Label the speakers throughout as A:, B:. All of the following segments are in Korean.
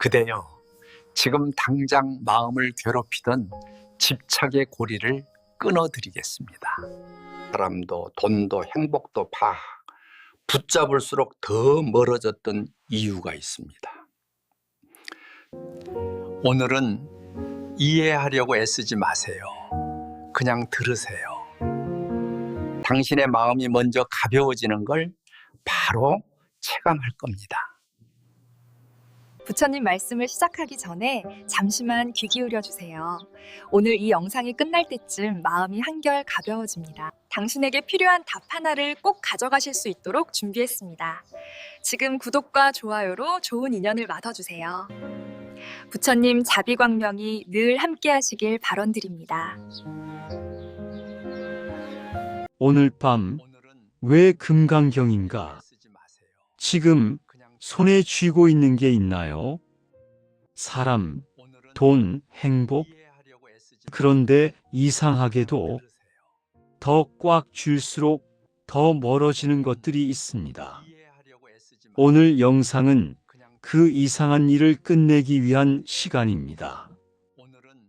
A: 그대여, 지금 당장 마음을 괴롭히던 집착의 고리를 끊어드리겠습니다. 사람도 돈도 행복도 붙잡을수록 더 멀어졌던 이유가 있습니다. 오늘은 이해하려고 애쓰지 마세요. 그냥 들으세요. 당신의 마음이 먼저 가벼워지는 걸 바로 체감할 겁니다.
B: 부처님 말씀을 시작하기 전에 잠시만 귀 기울여 주세요. 오늘 이 영상이 끝날 때쯤 마음이 한결 가벼워집니다. 당신에게 필요한 답 하나를 꼭 가져가실 수 있도록 준비했습니다. 지금 구독과 좋아요로 좋은 인연을 맡아주세요. 부처님 자비광명이 늘 함께 하시길 발언드립니다.
C: 오늘 밤 왜 금강경인가? 지금 손에 쥐고 있는 게 있나요? 사람, 돈, 행복? 그런데 이상하게도 더 꽉 쥘수록 더 멀어지는 것들이 있습니다. 오늘 영상은 그 이상한 일을 끝내기 위한 시간입니다.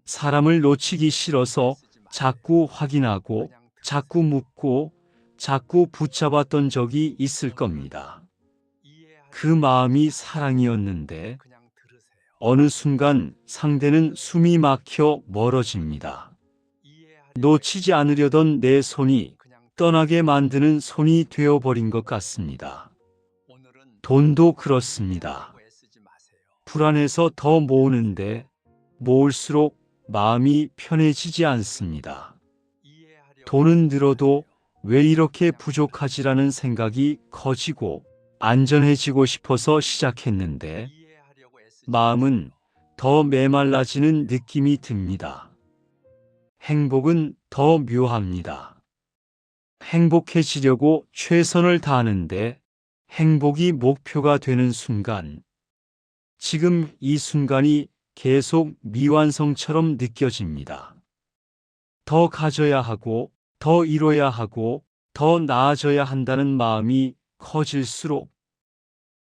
C: 사람을 놓치기 싫어서 자꾸 확인하고, 자꾸 묻고, 자꾸 붙잡았던 적이 있을 겁니다. 그 마음이 사랑이었는데 어느 순간 상대는 숨이 막혀 멀어집니다. 놓치지 않으려던 내 손이 떠나게 만드는 손이 되어버린 것 같습니다. 돈도 그렇습니다. 불안해서 더 모으는데 모을수록 마음이 편해지지 않습니다. 돈은 늘어도 왜 이렇게 부족하지라는 생각이 커지고 안전해지고 싶어서 시작했는데 마음은 더 메말라지는 느낌이 듭니다. 행복은 더 묘합니다. 행복해지려고 최선을 다하는데 행복이 목표가 되는 순간, 지금 이 순간이 계속 미완성처럼 느껴집니다. 더 가져야 하고, 더 이뤄야 하고, 더 나아져야 한다는 마음이 커질수록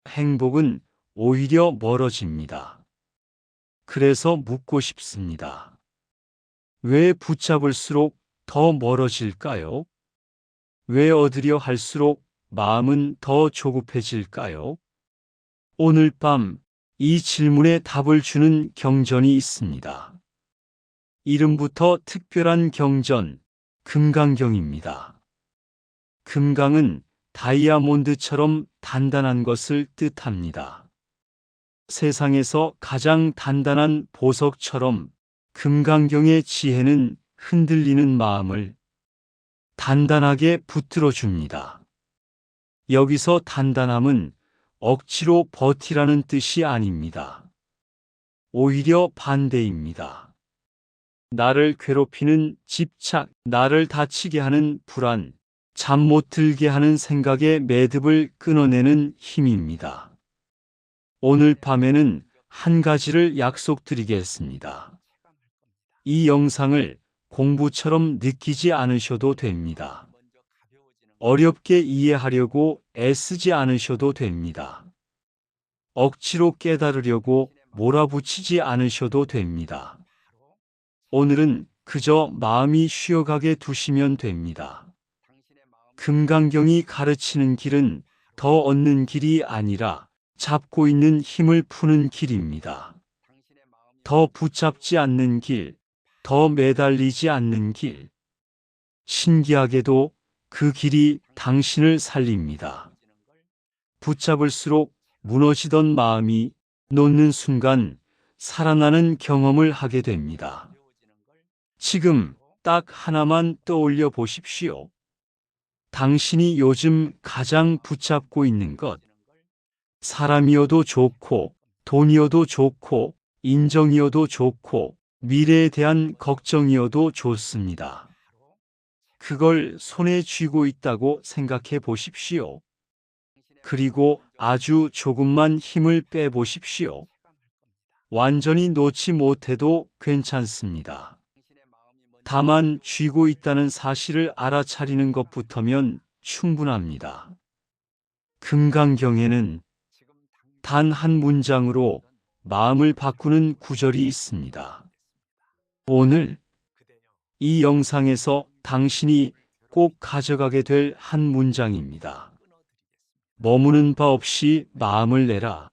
C: 행복은 오히려 멀어집니다. 그래서 묻고 싶습니다. 왜 붙잡을수록 더 멀어질까요? 왜 얻으려 할수록 마음은 더 조급해질까요? 오늘 밤 이 질문에 답을 주는 경전이 있습니다. 이름부터 특별한 경전, 금강경입니다. 금강은 다이아몬드처럼 단단한 것을 뜻합니다. 세상에서 가장 단단한 보석처럼 금강경의 지혜는 흔들리는 마음을 단단하게 붙들어 줍니다. 여기서 단단함은 억지로 버티라는 뜻이 아닙니다. 오히려 반대입니다. 나를 괴롭히는 집착, 나를 다치게 하는 불안, 잠 못 들게 하는 생각의 매듭을 끊어내는 힘입니다. 오늘 밤에는 한 가지를 약속드리겠습니다. 이 영상을 공부처럼 느끼지 않으셔도 됩니다. 어렵게 이해하려고 애쓰지 않으셔도 됩니다. 억지로 깨달으려고 몰아붙이지 않으셔도 됩니다. 오늘은 그저 마음이 쉬어가게 두시면 됩니다. 금강경이 가르치는 길은 더 얻는 길이 아니라 잡고 있는 힘을 푸는 길입니다. 더 붙잡지 않는 길, 더 매달리지 않는 길. 신기하게도 그 길이 당신을 살립니다. 붙잡을수록 무너지던 마음이 놓는 순간 살아나는 경험을 하게 됩니다. 지금 딱 하나만 떠올려 보십시오. 당신이 요즘 가장 붙잡고 있는 것. 사람이어도 좋고, 돈이어도 좋고, 인정이어도 좋고, 미래에 대한 걱정이어도 좋습니다. 그걸 손에 쥐고 있다고 생각해 보십시오. 그리고 아주 조금만 힘을 빼보십시오. 완전히 놓지 못해도 괜찮습니다. 다만 쥐고 있다는 사실을 알아차리는 것부터면 충분합니다. 금강경에는 단 한 문장으로 마음을 바꾸는 구절이 있습니다. 오늘 이 영상에서 당신이 꼭 가져가게 될 한 문장입니다. 머무는 바 없이 마음을 내라.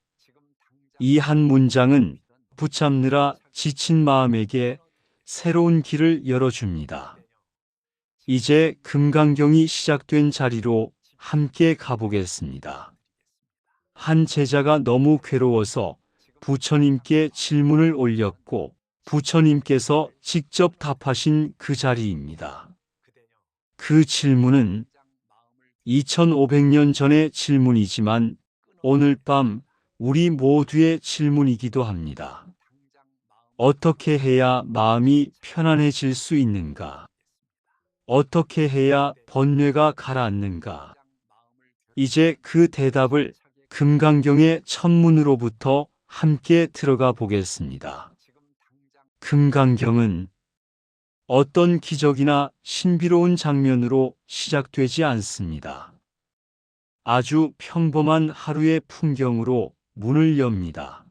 C: 이 한 문장은 붙잡느라 지친 마음에게 새로운 길을 열어줍니다. 이제 금강경이 시작된 자리로 함께 가보겠습니다. 한 제자가 너무 괴로워서 부처님께 질문을 올렸고 부처님께서 직접 답하신 그 자리입니다. 그 질문은 2500년 전의 질문이지만 오늘 밤 우리 모두의 질문이기도 합니다. 어떻게 해야 마음이 편안해질 수 있는가? 어떻게 해야 번뇌가 가라앉는가? 이제 그 대답을 금강경의 첫문으로부터 함께 들어가 보겠습니다. 금강경은 어떤 기적이나 신비로운 장면으로 시작되지 않습니다. 아주 평범한 하루의 풍경으로 문을 엽니다.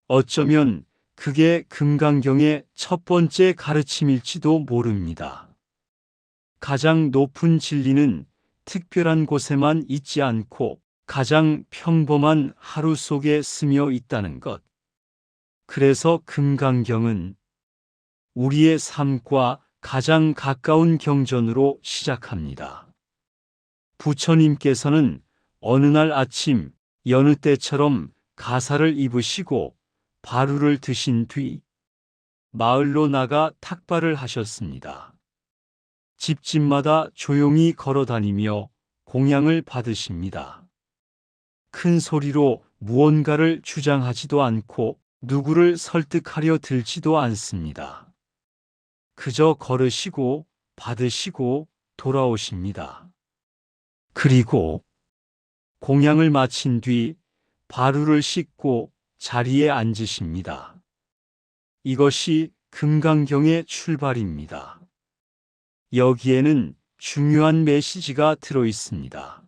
C: 어쩌면 그게 금강경의 첫 번째 가르침일지도 모릅니다. 가장 높은 진리는 특별한 곳에만 있지 않고 가장 평범한 하루 속에 스며 있다는 것. 그래서 금강경은 우리의 삶과 가장 가까운 경전으로 시작합니다. 부처님께서는 어느 날 아침 여느 때처럼 가사를 입으시고 바루를 드신 뒤 마을로 나가 탁발을 하셨습니다. 집집마다 조용히 걸어다니며 공양을 받으십니다. 큰 소리로 무언가를 주장하지도 않고 누구를 설득하려 들지도 않습니다. 그저 걸으시고 받으시고 돌아오십니다. 그리고 공양을 마친 뒤 바루를 씻고 자리에 앉으십니다. 이것이 금강경의 출발입니다. 여기에는 중요한 메시지가 들어 있습니다.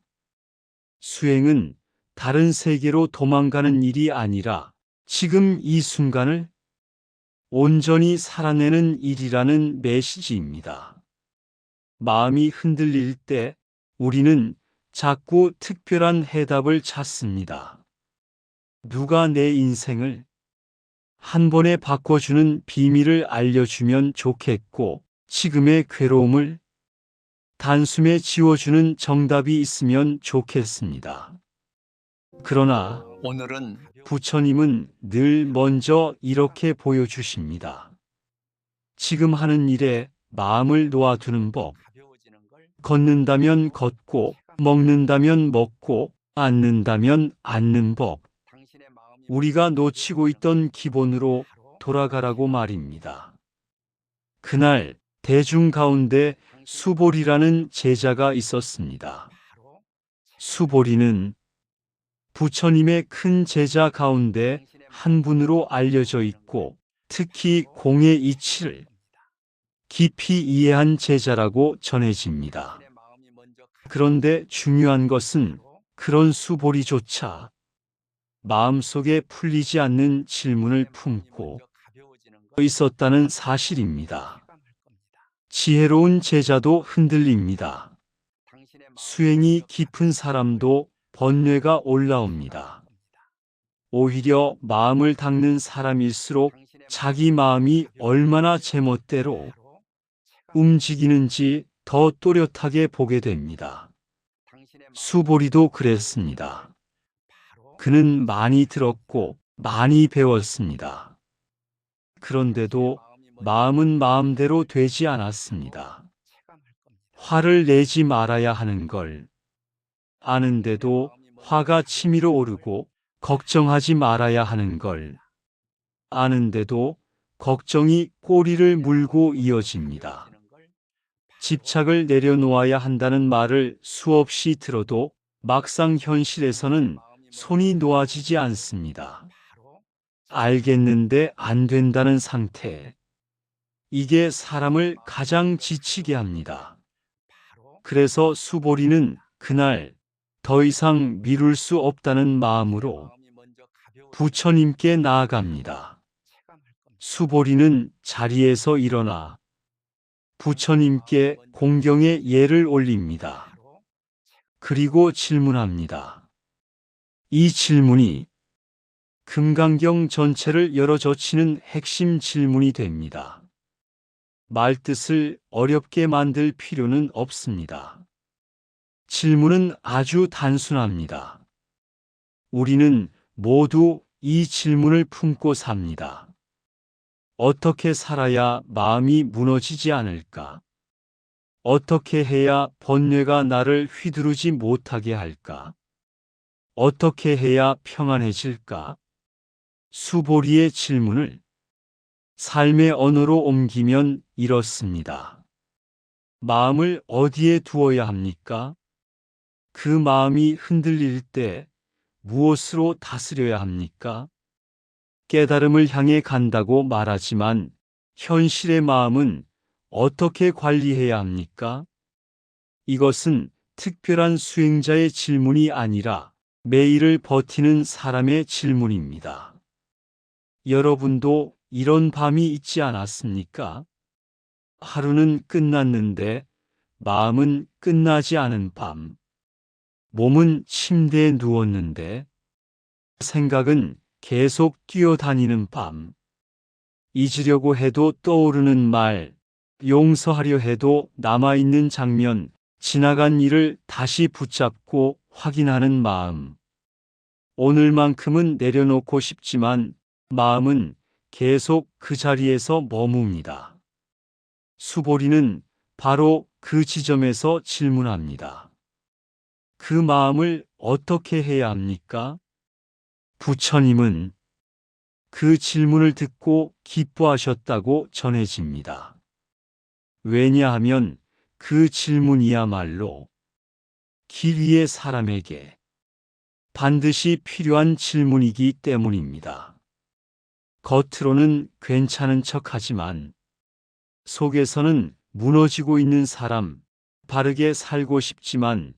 C: 수행은 다른 세계로 도망가는 일이 아니라 지금 이 순간을 온전히 살아내는 일이라는 메시지입니다. 마음이 흔들릴 때 우리는 자꾸 특별한 해답을 찾습니다. 누가 내 인생을 한 번에 바꿔주는 비밀을 알려주면 좋겠고, 지금의 괴로움을 단숨에 지워주는 정답이 있으면 좋겠습니다. 그러나
A: 오늘은
C: 부처님은 늘 먼저 이렇게 보여주십니다. 지금 하는 일에 마음을 놓아두는 법. 걷는다면 걷고, 먹는다면 먹고, 앉는다면 앉는 법. 우리가 놓치고 있던 기본으로 돌아가라고 말입니다. 그날 대중 가운데 수보리라는 제자가 있었습니다. 수보리는 부처님의 큰 제자 가운데 한 분으로 알려져 있고 특히 공의 이치를 깊이 이해한 제자라고 전해집니다. 그런데 중요한 것은 그런 수보리조차 마음속에 풀리지 않는 질문을 품고 있었다는 사실입니다. 지혜로운 제자도 흔들립니다. 수행이 깊은 사람도 번뇌가 올라옵니다. 오히려 마음을 닦는 사람일수록 자기 마음이 얼마나 제멋대로 움직이는지 더 또렷하게 보게 됩니다. 수보리도 그랬습니다. 그는 많이 들었고 많이 배웠습니다. 그런데도 마음은 마음대로 되지 않았습니다. 화를 내지 말아야 하는 걸 아는데도 화가 치밀어 오르고 걱정하지 말아야 하는 걸 아는데도 걱정이 꼬리를 물고 이어집니다. 집착을 내려놓아야 한다는 말을 수없이 들어도 막상 현실에서는 손이 놓아지지 않습니다. 알겠는데 안 된다는 상태. 이게 사람을 가장 지치게 합니다. 그래서 수보리는 그날 더 이상 미룰 수 없다는 마음으로 부처님께 나아갑니다. 수보리는 자리에서 일어나 부처님께 공경의 예를 올립니다. 그리고 질문합니다. 이 질문이 금강경 전체를 열어젖히는 핵심 질문이 됩니다. 말뜻을 어렵게 만들 필요는 없습니다. 질문은 아주 단순합니다. 우리는 모두 이 질문을 품고 삽니다. 어떻게 살아야 마음이 무너지지 않을까? 어떻게 해야 번뇌가 나를 휘두르지 못하게 할까? 어떻게 해야 평안해질까? 수보리의 질문을 삶의 언어로 옮기면 이렇습니다. 마음을 어디에 두어야 합니까? 그 마음이 흔들릴 때 무엇으로 다스려야 합니까? 깨달음을 향해 간다고 말하지만 현실의 마음은 어떻게 관리해야 합니까? 이것은 특별한 수행자의 질문이 아니라 매일을 버티는 사람의 질문입니다. 여러분도 이런 밤이 있지 않았습니까? 하루는 끝났는데 마음은 끝나지 않은 밤. 몸은 침대에 누웠는데 생각은 계속 뛰어다니는 밤. 잊으려고 해도 떠오르는 말, 용서하려 해도 남아있는 장면, 지나간 일을 다시 붙잡고 확인하는 마음. 오늘만큼은 내려놓고 싶지만 마음은 계속 그 자리에서 머뭅니다. 수보리는 바로 그 지점에서 질문합니다. 그 마음을 어떻게 해야 합니까? 부처님은 그 질문을 듣고 기뻐하셨다고 전해집니다. 왜냐하면 그 질문이야말로 길 위의 사람에게 반드시 필요한 질문이기 때문입니다. 겉으로는 괜찮은 척하지만 속에서는 무너지고 있는 사람, 바르게 살고 싶지만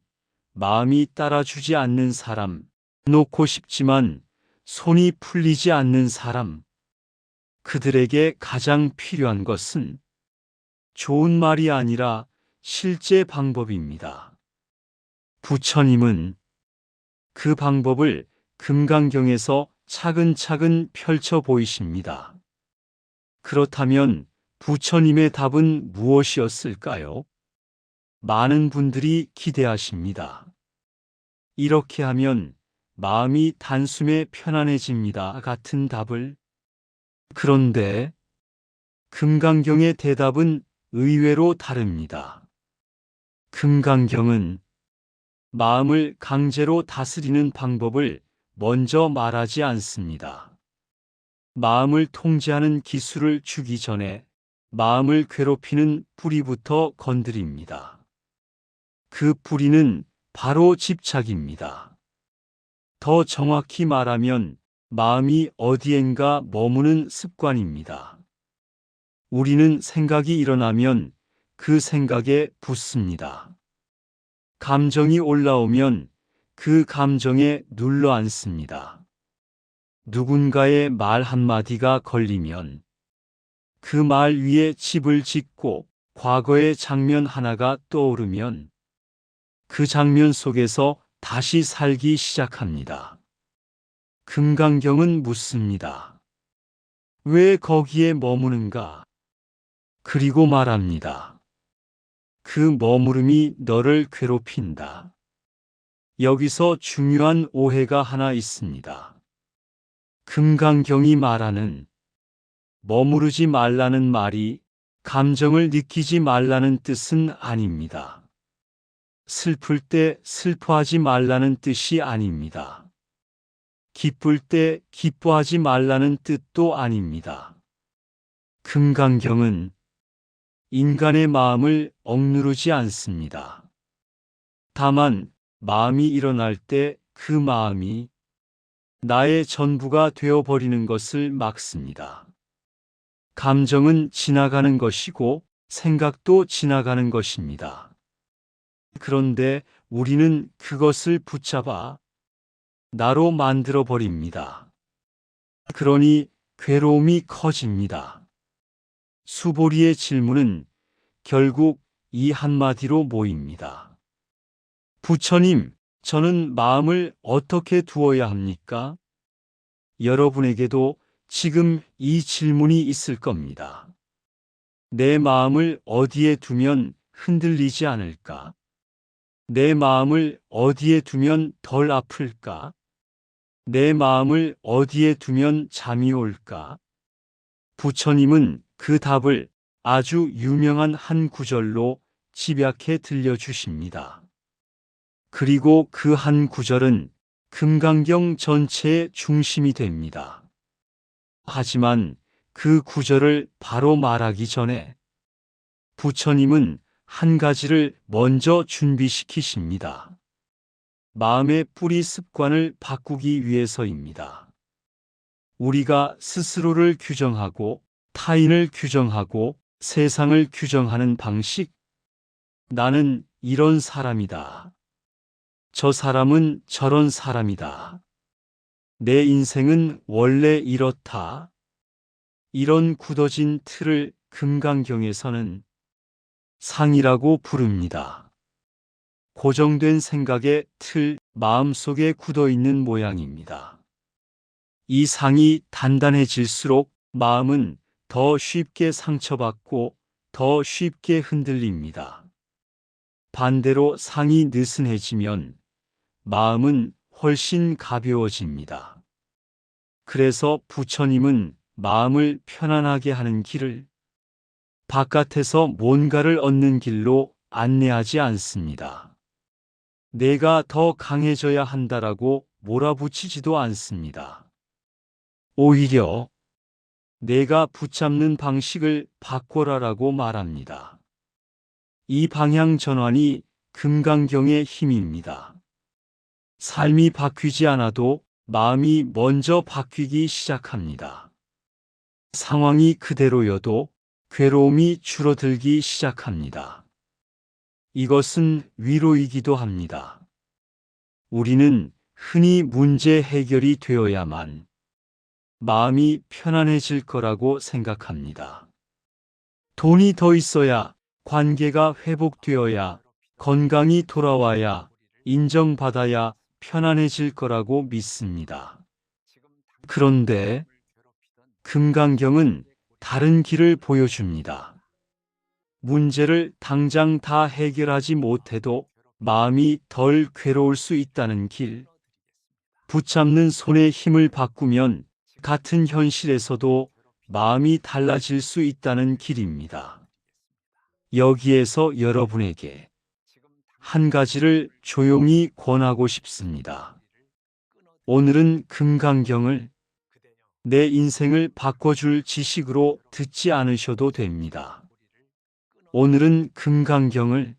C: 마음이 따라주지 않는 사람, 놓고 싶지만 손이 풀리지 않는 사람, 그들에게 가장 필요한 것은 좋은 말이 아니라 실제 방법입니다. 부처님은 그 방법을 금강경에서 차근차근 펼쳐 보이십니다. 그렇다면 부처님의 답은 무엇이었을까요? 많은 분들이 기대하십니다. 이렇게 하면 마음이 단숨에 편안해집니다. 같은 답을. 그런데 금강경의 대답은 의외로 다릅니다. 금강경은 마음을 강제로 다스리는 방법을 먼저 말하지 않습니다. 마음을 통제하는 기술을 주기 전에 마음을 괴롭히는 뿌리부터 건드립니다. 그 뿌리는 바로 집착입니다. 더 정확히 말하면 마음이 어디엔가 머무는 습관입니다. 우리는 생각이 일어나면 그 생각에 붙습니다. 감정이 올라오면 그 감정에 눌러 앉습니다. 누군가의 말 한마디가 걸리면 그 말 위에 집을 짓고 과거의 장면 하나가 떠오르면 그 장면 속에서 다시 살기 시작합니다. 금강경은 묻습니다. 왜 거기에 머무는가? 그리고 말합니다. 그 머무름이 너를 괴롭힌다. 여기서 중요한 오해가 하나 있습니다. 금강경이 말하는 머무르지 말라는 말이 감정을 느끼지 말라는 뜻은 아닙니다. 슬플 때 슬퍼하지 말라는 뜻이 아닙니다. 기쁠 때 기뻐하지 말라는 뜻도 아닙니다. 금강경은 인간의 마음을 억누르지 않습니다. 다만 마음이 일어날 때 그 마음이 나의 전부가 되어버리는 것을 막습니다. 감정은 지나가는 것이고 생각도 지나가는 것입니다. 그런데 우리는 그것을 붙잡아 나로 만들어 버립니다. 그러니 괴로움이 커집니다. 수보리의 질문은 결국 이 한마디로 모입니다. 부처님, 저는 마음을 어떻게 두어야 합니까? 여러분에게도 지금 이 질문이 있을 겁니다. 내 마음을 어디에 두면 흔들리지 않을까? 내 마음을 어디에 두면 덜 아플까? 내 마음을 어디에 두면 잠이 올까? 부처님은 그 답을 아주 유명한 한 구절로 집약해 들려주십니다. 그리고 그 한 구절은 금강경 전체의 중심이 됩니다. 하지만 그 구절을 바로 말하기 전에 부처님은 한 가지를 먼저 준비시키십니다. 마음의 뿌리 습관을 바꾸기 위해서입니다. 우리가 스스로를 규정하고 타인을 규정하고 세상을 규정하는 방식, 나는 이런 사람이다. 저 사람은 저런 사람이다. 내 인생은 원래 이렇다. 이런 굳어진 틀을 금강경에서는 상이라고 부릅니다. 고정된 생각의 틀, 마음속에 굳어있는 모양입니다. 이 상이 단단해질수록 마음은 더 쉽게 상처받고 더 쉽게 흔들립니다. 반대로 상이 느슨해지면 마음은 훨씬 가벼워집니다. 그래서 부처님은 마음을 편안하게 하는 길을 바깥에서 뭔가를 얻는 길로 안내하지 않습니다. 내가 더 강해져야 한다라고 몰아붙이지도 않습니다. 오히려 내가 붙잡는 방식을 바꿔라라고 말합니다. 이 방향 전환이 금강경의 힘입니다. 삶이 바뀌지 않아도 마음이 먼저 바뀌기 시작합니다. 상황이 그대로여도 괴로움이 줄어들기 시작합니다. 이것은 위로이기도 합니다. 우리는 흔히 문제 해결이 되어야만 마음이 편안해질 거라고 생각합니다. 돈이 더 있어야, 관계가 회복되어야, 건강이 돌아와야, 인정받아야 편안해질 거라고 믿습니다. 그런데 금강경은 다른 길을 보여줍니다. 문제를 당장 다 해결하지 못해도 마음이 덜 괴로울 수 있다는 길. 붙잡는 손의 힘을 바꾸면 같은 현실에서도 마음이 달라질 수 있다는 길입니다. 여기에서 여러분에게 한 가지를 조용히 권하고 싶습니다. 오늘은 금강경을 내 인생을 바꿔줄 지식으로 듣지 않으셔도 됩니다. 오늘은 금강경을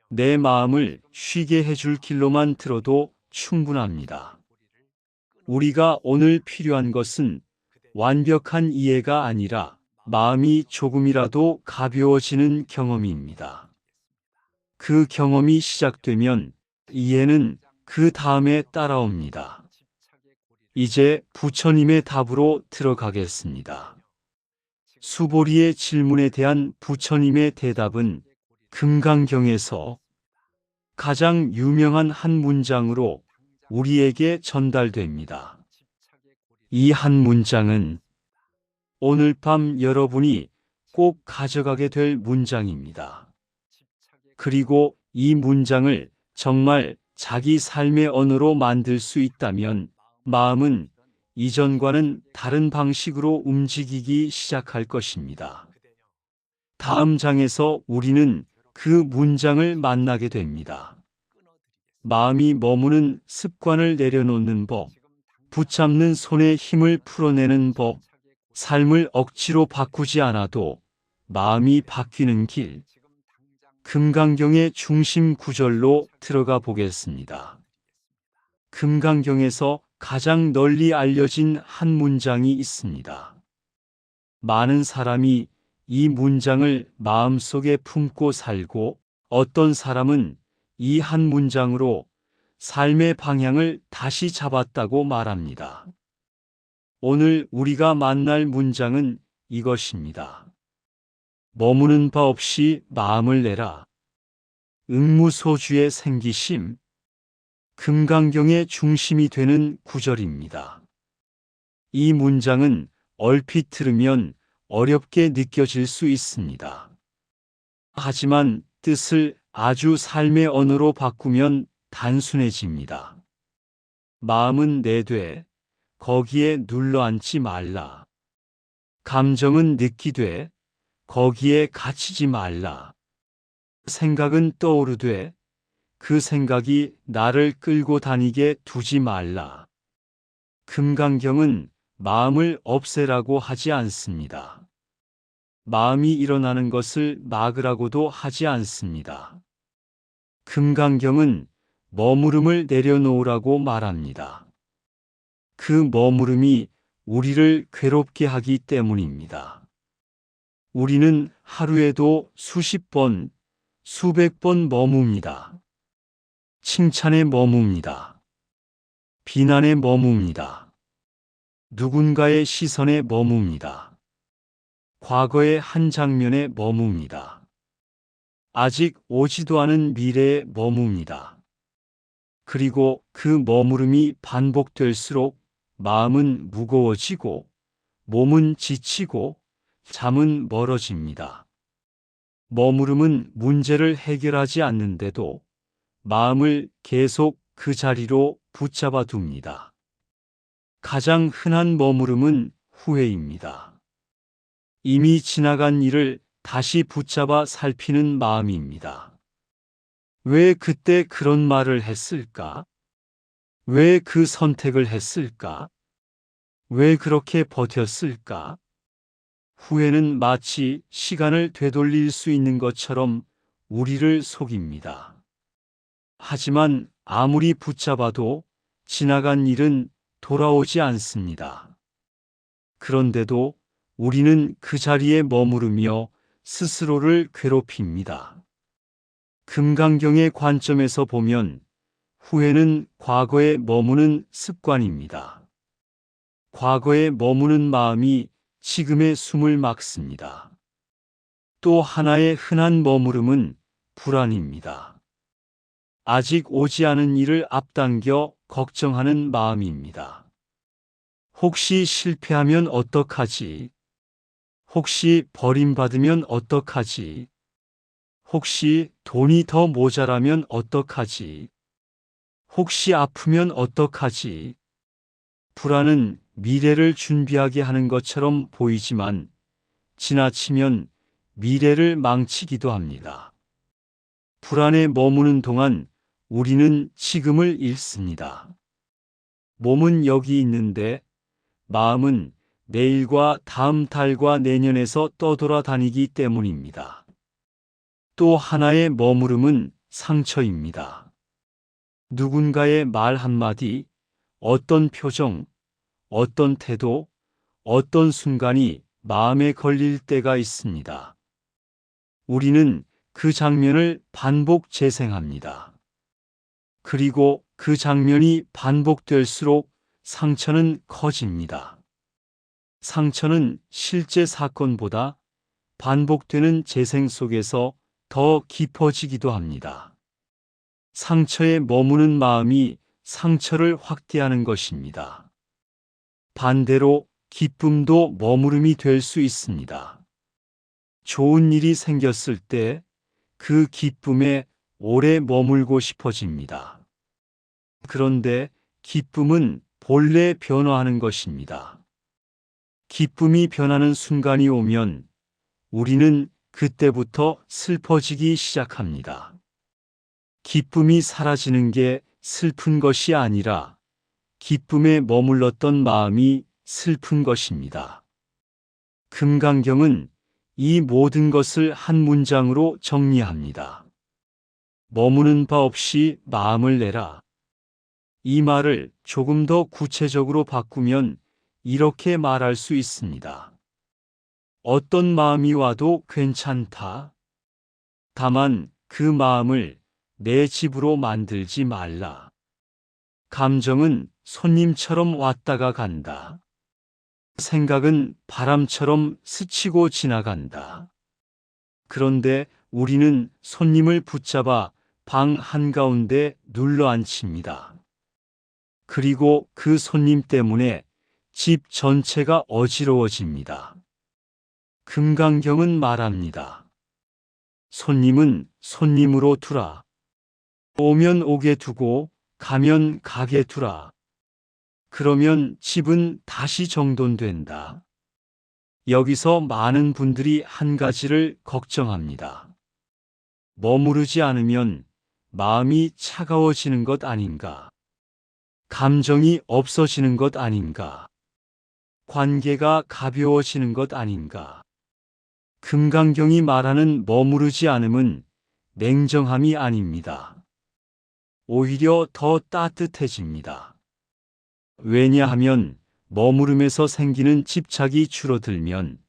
C: 내 마음을 쉬게 해줄 길로만 들어도 충분합니다. 우리가 오늘 필요한 것은 완벽한 이해가 아니라 마음이 조금이라도 가벼워지는 경험입니다. 그 경험이 시작되면 이해는 그 다음에 따라옵니다. 이제 부처님의 답으로 들어가겠습니다. 수보리의 질문에 대한 부처님의 대답은 금강경에서 가장 유명한 한 문장으로 우리에게 전달됩니다. 이 한 문장은 오늘 밤 여러분이 꼭 가져가게 될 문장입니다. 그리고 이 문장을 정말 자기 삶의 언어로 만들 수 있다면 마음은 이전과는 다른 방식으로 움직이기 시작할 것입니다. 다음 장에서 우리는 그 문장을 만나게 됩니다. 마음이 머무는 습관을 내려놓는 법, 붙잡는 손의 힘을 풀어내는 법, 삶을 억지로 바꾸지 않아도 마음이 바뀌는 길. 금강경의 중심 구절로 들어가 보겠습니다. 금강경에서 가장 널리 알려진 한 문장이 있습니다. 많은 사람이 이 문장을 마음속에 품고 살고 어떤 사람은 이 한 문장으로 삶의 방향을 다시 잡았다고 말합니다. 오늘 우리가 만날 문장은 이것입니다. 머무는 바 없이 마음을 내라. 응무소주의 생기심, 금강경의 중심이 되는 구절입니다. 이 문장은 얼핏 들으면 어렵게 느껴질 수 있습니다. 하지만 뜻을 아주 삶의 언어로 바꾸면 단순해집니다. 마음은 내되 거기에 눌러앉지 말라. 감정은 느끼되 거기에 갇히지 말라. 생각은 떠오르되 그 생각이 나를 끌고 다니게 두지 말라. 금강경은 마음을 없애라고 하지 않습니다. 마음이 일어나는 것을 막으라고도 하지 않습니다. 금강경은 머무름을 내려놓으라고 말합니다. 그 머무름이 우리를 괴롭게 하기 때문입니다. 우리는 하루에도 수십 번, 수백 번 머뭅니다. 칭찬에 머뭅니다. 비난에 머뭅니다. 누군가의 시선에 머뭅니다. 과거의 한 장면에 머뭅니다. 아직 오지도 않은 미래에 머뭅니다. 그리고 그 머무름이 반복될수록 마음은 무거워지고 몸은 지치고 잠은 멀어집니다. 머무름은 문제를 해결하지 않는데도 마음을 계속 그 자리로 붙잡아 둡니다. 가장 흔한 머무름은 후회입니다. 이미 지나간 일을 다시 붙잡아 살피는 마음입니다. 왜 그때 그런 말을 했을까? 왜 그 선택을 했을까? 왜 그렇게 버텼을까? 후회는 마치 시간을 되돌릴 수 있는 것처럼 우리를 속입니다. 하지만 아무리 붙잡아도 지나간 일은 돌아오지 않습니다. 그런데도 우리는 그 자리에 머무르며 스스로를 괴롭힙니다. 금강경의 관점에서 보면 후회는 과거에 머무는 습관입니다. 과거에 머무는 마음이 지금의 숨을 막습니다. 또 하나의 흔한 머무름은 불안입니다. 아직 오지 않은 일을 앞당겨 걱정하는 마음입니다. 혹시 실패하면 어떡하지? 혹시 버림받으면 어떡하지? 혹시 돈이 더 모자라면 어떡하지? 혹시 아프면 어떡하지? 불안은 미래를 준비하게 하는 것처럼 보이지만 지나치면 미래를 망치기도 합니다. 불안에 머무는 동안 우리는 지금을 잃습니다. 몸은 여기 있는데 마음은 내일과 다음 달과 내년에서 떠돌아다니기 때문입니다. 또 하나의 머무름은 상처입니다. 누군가의 말 한마디, 어떤 표정, 어떤 태도, 어떤 순간이 마음에 걸릴 때가 있습니다. 우리는 그 장면을 반복 재생합니다. 그리고 그 장면이 반복될수록 상처는 커집니다. 상처는 실제 사건보다 반복되는 재생 속에서 더 깊어지기도 합니다. 상처에 머무는 마음이 상처를 확대하는 것입니다. 반대로 기쁨도 머무름이 될 수 있습니다. 좋은 일이 생겼을 때 그 기쁨에 오래 머물고 싶어집니다. 그런데 기쁨은 본래 변화하는 것입니다. 기쁨이 변하는 순간이 오면 우리는 그때부터 슬퍼지기 시작합니다. 기쁨이 사라지는 게 슬픈 것이 아니라 기쁨에 머물렀던 마음이 슬픈 것입니다. 금강경은 이 모든 것을 한 문장으로 정리합니다. 머무는 바 없이 마음을 내라. 이 말을 조금 더 구체적으로 바꾸면 이렇게 말할 수 있습니다. 어떤 마음이 와도 괜찮다. 다만 그 마음을 내 집으로 만들지 말라. 감정은 손님처럼 왔다가 간다. 생각은 바람처럼 스치고 지나간다. 그런데 우리는 손님을 붙잡아 방 한가운데 눌러 앉힙니다. 그리고 그 손님 때문에 집 전체가 어지러워집니다. 금강경은 말합니다. 손님은 손님으로 두라. 오면 오게 두고 가면 가게 두라. 그러면 집은 다시 정돈된다. 여기서 많은 분들이 한 가지를 걱정합니다. 머무르지 않으면 마음이 차가워지는 것 아닌가? 감정이 없어지는 것 아닌가? 관계가 가벼워지는 것 아닌가? 금강경이 말하는 머무르지 않음은 냉정함이 아닙니다. 오히려 더 따뜻해집니다. 왜냐하면 머무름에서 생기는 집착이 줄어들면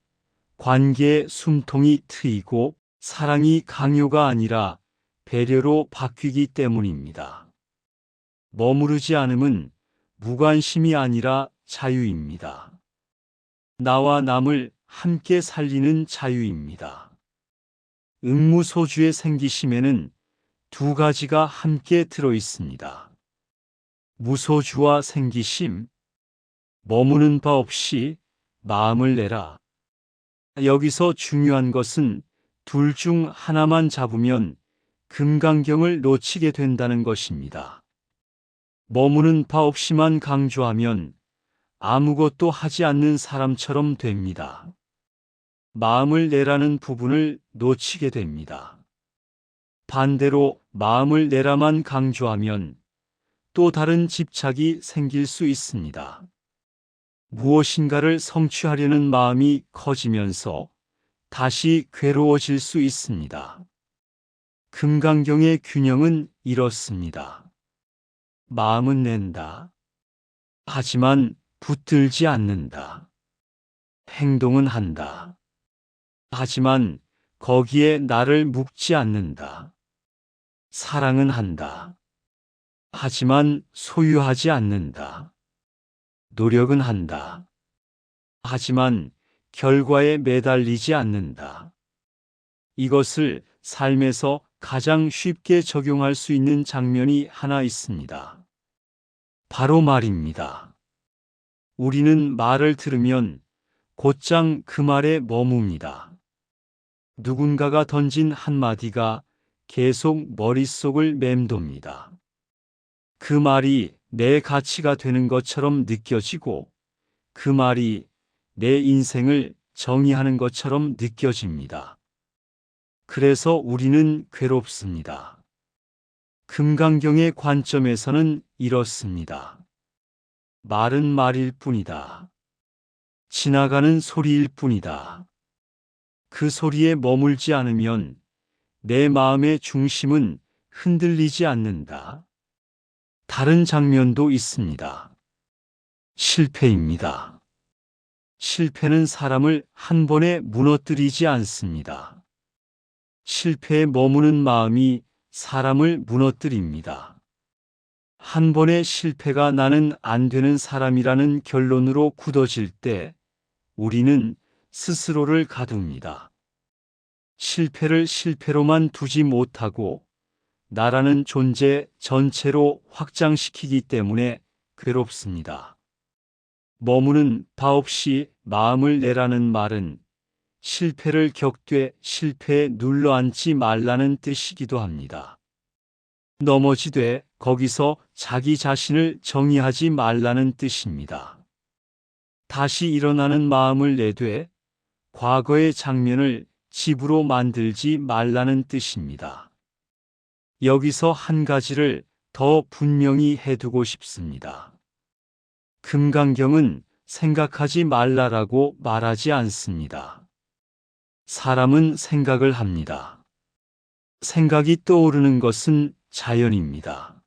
C: 관계의 숨통이 트이고 사랑이 강요가 아니라 배려로 바뀌기 때문입니다. 머무르지 않음은 무관심이 아니라 자유입니다. 나와 남을 함께 살리는 자유입니다. 응무소주의 생기심에는 두 가지가 함께 들어 있습니다. 무소주와 생기심, 머무는 바 없이 마음을 내라. 여기서 중요한 것은 둘 중 하나만 잡으면 금강경을 놓치게 된다는 것입니다. 머무는 바 없이만 강조하면 아무것도 하지 않는 사람처럼 됩니다. 마음을 내라는 부분을 놓치게 됩니다. 반대로 마음을 내라만 강조하면 또 다른 집착이 생길 수 있습니다. 무엇인가를 성취하려는 마음이 커지면서 다시 괴로워질 수 있습니다. 금강경의 균형은 이렇습니다. 마음은 낸다. 하지만 붙들지 않는다. 행동은 한다. 하지만 거기에 나를 묶지 않는다. 사랑은 한다. 하지만 소유하지 않는다. 노력은 한다. 하지만 결과에 매달리지 않는다. 이것을 삶에서 가장 쉽게 적용할 수 있는 장면이 하나 있습니다. 바로 말입니다. 우리는 말을 들으면 곧장 그 말에 머뭅니다. 누군가가 던진 한마디가 계속 머릿속을 맴돕니다. 그 말이 내 가치가 되는 것처럼 느껴지고 그 말이 내 인생을 정의하는 것처럼 느껴집니다. 그래서 우리는 괴롭습니다. 금강경의 관점에서는 이렇습니다. 말은 말일 뿐이다. 지나가는 소리일 뿐이다. 그 소리에 머물지 않으면 내 마음의 중심은 흔들리지 않는다. 다른 장면도 있습니다. 실패입니다. 실패는 사람을 한 번에 무너뜨리지 않습니다. 실패에 머무는 마음이 사람을 무너뜨립니다. 한 번의 실패가 나는 안 되는 사람이라는 결론으로 굳어질 때 우리는 스스로를 가둡니다. 실패를 실패로만 두지 못하고 나라는 존재 전체로 확장시키기 때문에 괴롭습니다. 머무는 바 없이 마음을 내라는 말은 실패를 겪되 실패에 눌러앉지 말라는 뜻이기도 합니다. 넘어지되 거기서 자기 자신을 정의하지 말라는 뜻입니다. 다시 일어나는 마음을 내되 과거의 장면을 집으로 만들지 말라는 뜻입니다. 여기서 한 가지를 더 분명히 해두고 싶습니다. 금강경은 생각하지 말라라고 말하지 않습니다. 사람은 생각을 합니다. 생각이 떠오르는 것은 자연입니다.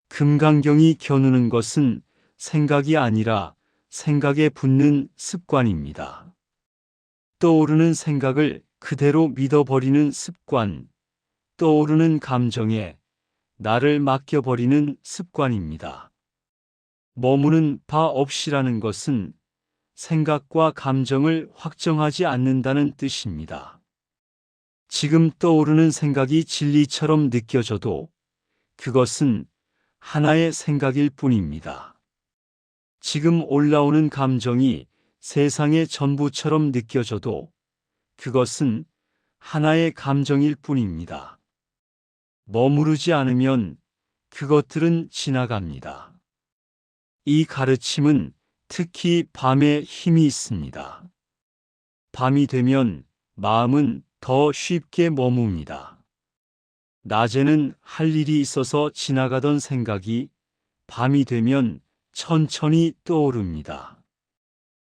C: 금강경이 겨누는 것은 생각이 아니라 생각에 붙는 습관입니다. 떠오르는 생각을 그대로 믿어버리는 습관, 떠오르는 감정에 나를 맡겨버리는 습관입니다. 머무는 바 없이라는 것은 생각과 감정을 확정하지 않는다는 뜻입니다. 지금 떠오르는 생각이 진리처럼 느껴져도 그것은 하나의 생각일 뿐입니다. 지금 올라오는 감정이 세상의 전부처럼 느껴져도 그것은 하나의 감정일 뿐입니다. 머무르지 않으면 그것들은 지나갑니다. 이 가르침은 특히 밤에 힘이 있습니다. 밤이 되면 마음은 더 쉽게 머뭅니다. 낮에는 할 일이 있어서 지나가던 생각이 밤이 되면 천천히 떠오릅니다.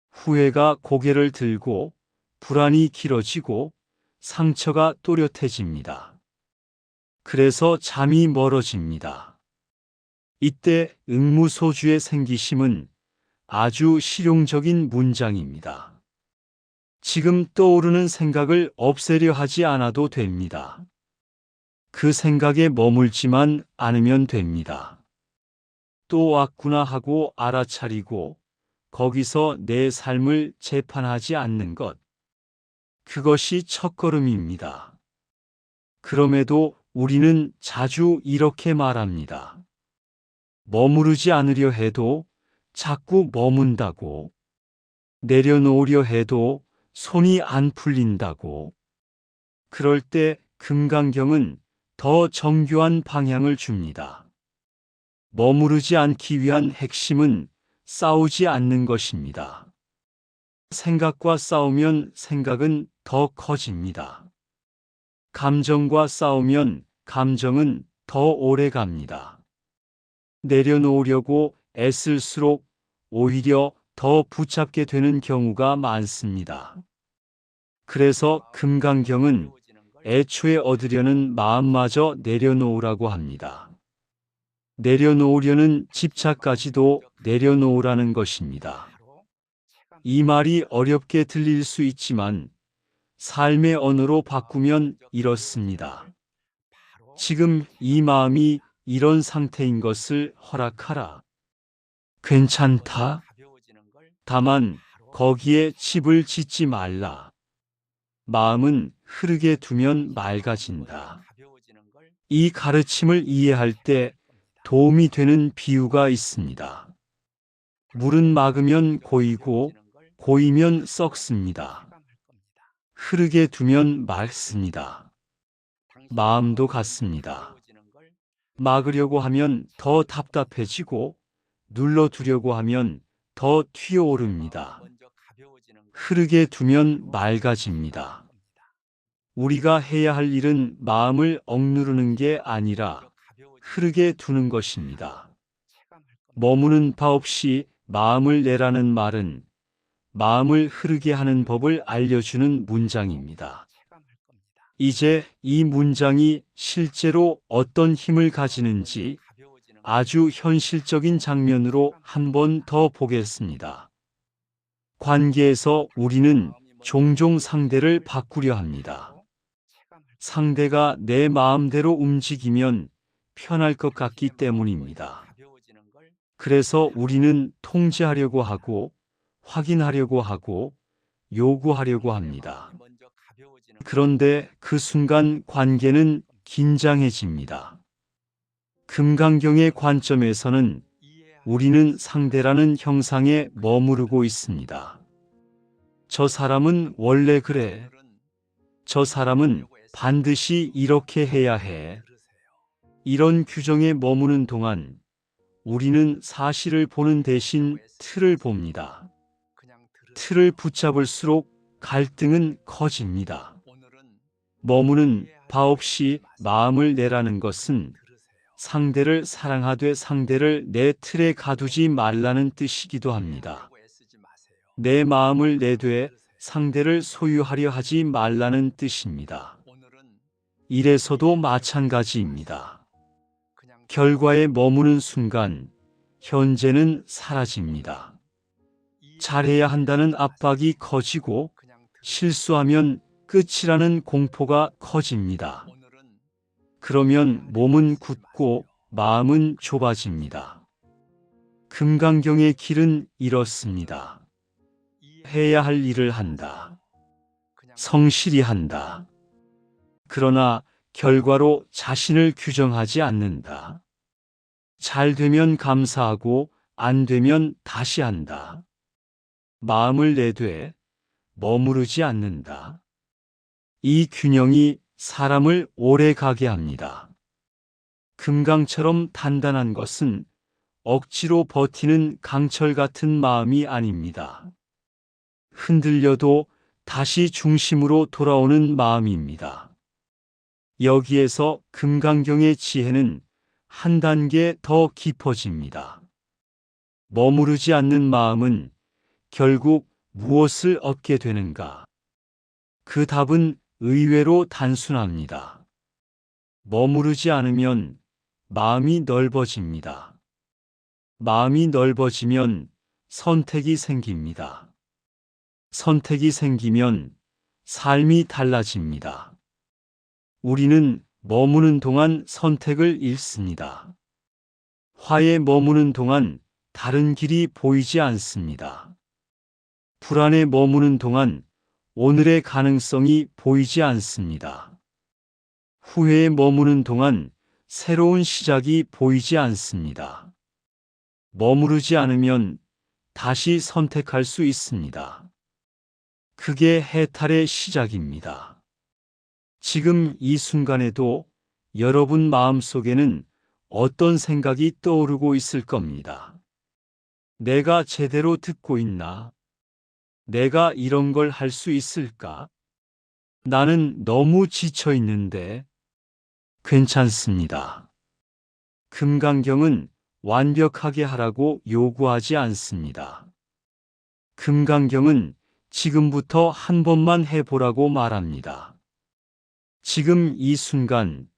C: 후회가 고개를 들고 불안이 길어지고 상처가 또렷해집니다. 그래서 잠이 멀어집니다. 이때 응무소주의 생기심은 아주 실용적인 문장입니다. 지금 떠오르는 생각을 없애려 하지 않아도 됩니다. 그 생각에 머물지만 않으면 됩니다. 또 왔구나 하고 알아차리고 거기서 내 삶을 재판하지 않는 것. 그것이 첫걸음입니다. 그럼에도 우리는 자주 이렇게 말합니다. 머무르지 않으려 해도 자꾸 머문다고. 내려놓으려 해도 손이 안 풀린다고. 그럴 때 금강경은 더 정교한 방향을 줍니다. 머무르지 않기 위한 핵심은 싸우지 않는 것입니다. 생각과 싸우면 생각은 더 커집니다. 감정과 싸우면 감정은 더 오래 갑니다. 내려놓으려고 애쓸수록 오히려 더 붙잡게 되는 경우가 많습니다. 그래서 금강경은 애초에 얻으려는 마음마저 내려놓으라고 합니다. 내려놓으려는 집착까지도 내려놓으라는 것입니다. 이 말이 어렵게 들릴 수 있지만 삶의 언어로 바꾸면 이렇습니다. 지금 이 마음이 이런 상태인 것을 허락하라. 괜찮다. 다만 거기에 집을 짓지 말라. 마음은 흐르게 두면 맑아진다. 이 가르침을 이해할 때 도움이 되는 비유가 있습니다. 물은 막으면 고이고 고이면 썩습니다. 흐르게 두면 맑습니다. 마음도 같습니다. 막으려고 하면 더 답답해지고 눌러두려고 하면 더 튀어오릅니다. 흐르게 두면 맑아집니다. 우리가 해야 할 일은 마음을 억누르는 게 아니라 흐르게 두는 것입니다. 머무는 바 없이 마음을 내라는 말은 마음을 흐르게 하는 법을 알려주는 문장입니다. 이제 이 문장이 실제로 어떤 힘을 가지는지 아주 현실적인 장면으로 한 번 더 보겠습니다. 관계에서 우리는 종종 상대를 바꾸려 합니다. 상대가 내 마음대로 움직이면 편할 것 같기 때문입니다. 그래서 우리는 통제하려고 하고 확인하려고 하고 요구하려고 합니다. 그런데 그 순간 관계는 긴장해집니다. 금강경의 관점에서는 우리는 상대라는 형상에 머무르고 있습니다. 저 사람은 원래 그래. 저 사람은 반드시 이렇게 해야 해. 이런 규정에 머무는 동안 우리는 사실을 보는 대신 틀을 봅니다. 틀을 붙잡을수록 갈등은 커집니다. 머무는 바 없이 마음을 내라는 것은 상대를 사랑하되 상대를 내 틀에 가두지 말라는 뜻이기도 합니다. 내 마음을 내되 상대를 소유하려 하지 말라는 뜻입니다. 이래서도 마찬가지입니다. 결과에 머무는 순간 현재는 사라집니다. 잘해야 한다는 압박이 커지고 실수하면 끝이라는 공포가 커집니다. 그러면 몸은 굳고 마음은 좁아집니다. 금강경의 길은 이렇습니다. 해야 할 일을 한다. 성실히 한다. 그러나 결과로 자신을 규정하지 않는다. 잘 되면 감사하고 안 되면 다시 한다. 마음을 내되 머무르지 않는다. 이 균형이 사람을 오래 가게 합니다. 금강처럼 단단한 것은 억지로 버티는 강철 같은 마음이 아닙니다. 흔들려도 다시 중심으로 돌아오는 마음입니다. 여기에서 금강경의 지혜는 한 단계 더 깊어집니다. 머무르지 않는 마음은 결국 무엇을 얻게 되는가? 그 답은 의외로 단순합니다. 머무르지 않으면 마음이 넓어집니다. 마음이 넓어지면 선택이 생깁니다. 선택이 생기면 삶이 달라집니다. 우리는 머무는 동안 선택을 잃습니다. 화에 머무는 동안 다른 길이 보이지 않습니다. 불안에 머무는 동안 오늘의 가능성이 보이지 않습니다. 후회에 머무는 동안 새로운 시작이 보이지 않습니다. 머무르지 않으면 다시 선택할 수 있습니다. 그게 해탈의 시작입니다. 지금 이 순간에도 여러분 마음속에는 어떤 생각이 떠오르고 있을 겁니다. 내가 제대로 듣고 있나? 내가 이런 걸 할 수 있을까? 나는 너무 지쳐 있는데. 괜찮습니다. 금강경은 완벽하게 하라고 요구하지 않습니다. 금강경은 지금부터 한 번만 해보라고 말합니다. 지금 이 순간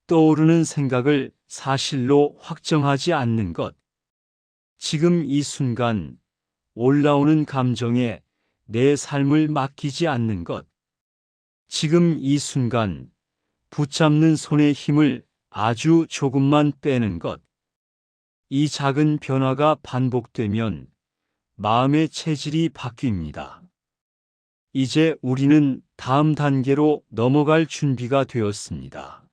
C: 떠오르는 생각을 사실로 확정하지 않는 것. 지금 이 순간 올라오는 감정에 내 삶을 맡기지 않는 것. 지금 이 순간 붙잡는 손의 힘을 아주 조금만 빼는 것. 이 작은 변화가 반복되면 마음의 체질이 바뀝니다. 이제 우리는 다음 단계로 넘어갈 준비가 되었습니다.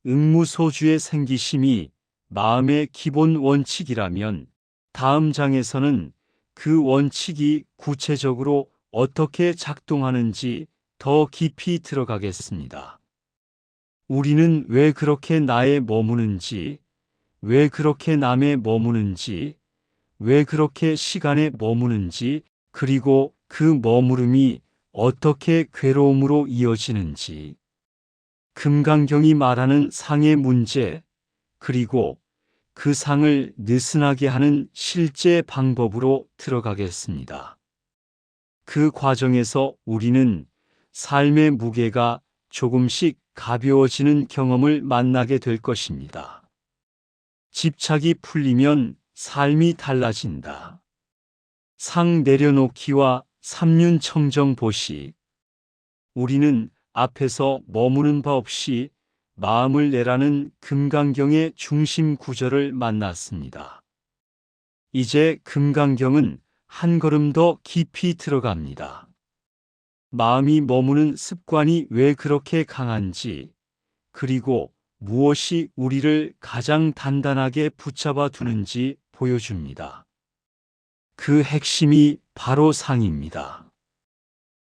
C: 응무소주의 생기심이 마음의 기본 원칙이라면 다음 장에서는 그 원칙이 구체적으로 어떻게 작동하는지 더 깊이 들어가겠습니다. 우리는 왜 그렇게 나에 머무는지, 왜 그렇게 남에 머무는지, 왜 그렇게 시간에 머무는지, 그리고 그 머무름이 어떻게 괴로움으로 이어지는지, 금강경이 말하는 상의 문제, 그리고 그 상을 느슨하게 하는 실제 방법으로 들어가겠습니다. 그 과정에서 우리는 삶의 무게가 조금씩 가벼워지는 경험을 만나게 될 것입니다. 집착이 풀리면 삶이 달라진다. 상 내려놓기와 삼륜청정 보시. 우리는 앞에서 머무는 바 없이 마음을 내라는 금강경의 중심 구절을 만났습니다. 이제 금강경은 한 걸음 더 깊이 들어갑니다. 마음이 머무는 습관이 왜 그렇게 강한지, 그리고 무엇이 우리를 가장 단단하게 붙잡아 두는지 보여줍니다. 그 핵심이 바로 상입니다.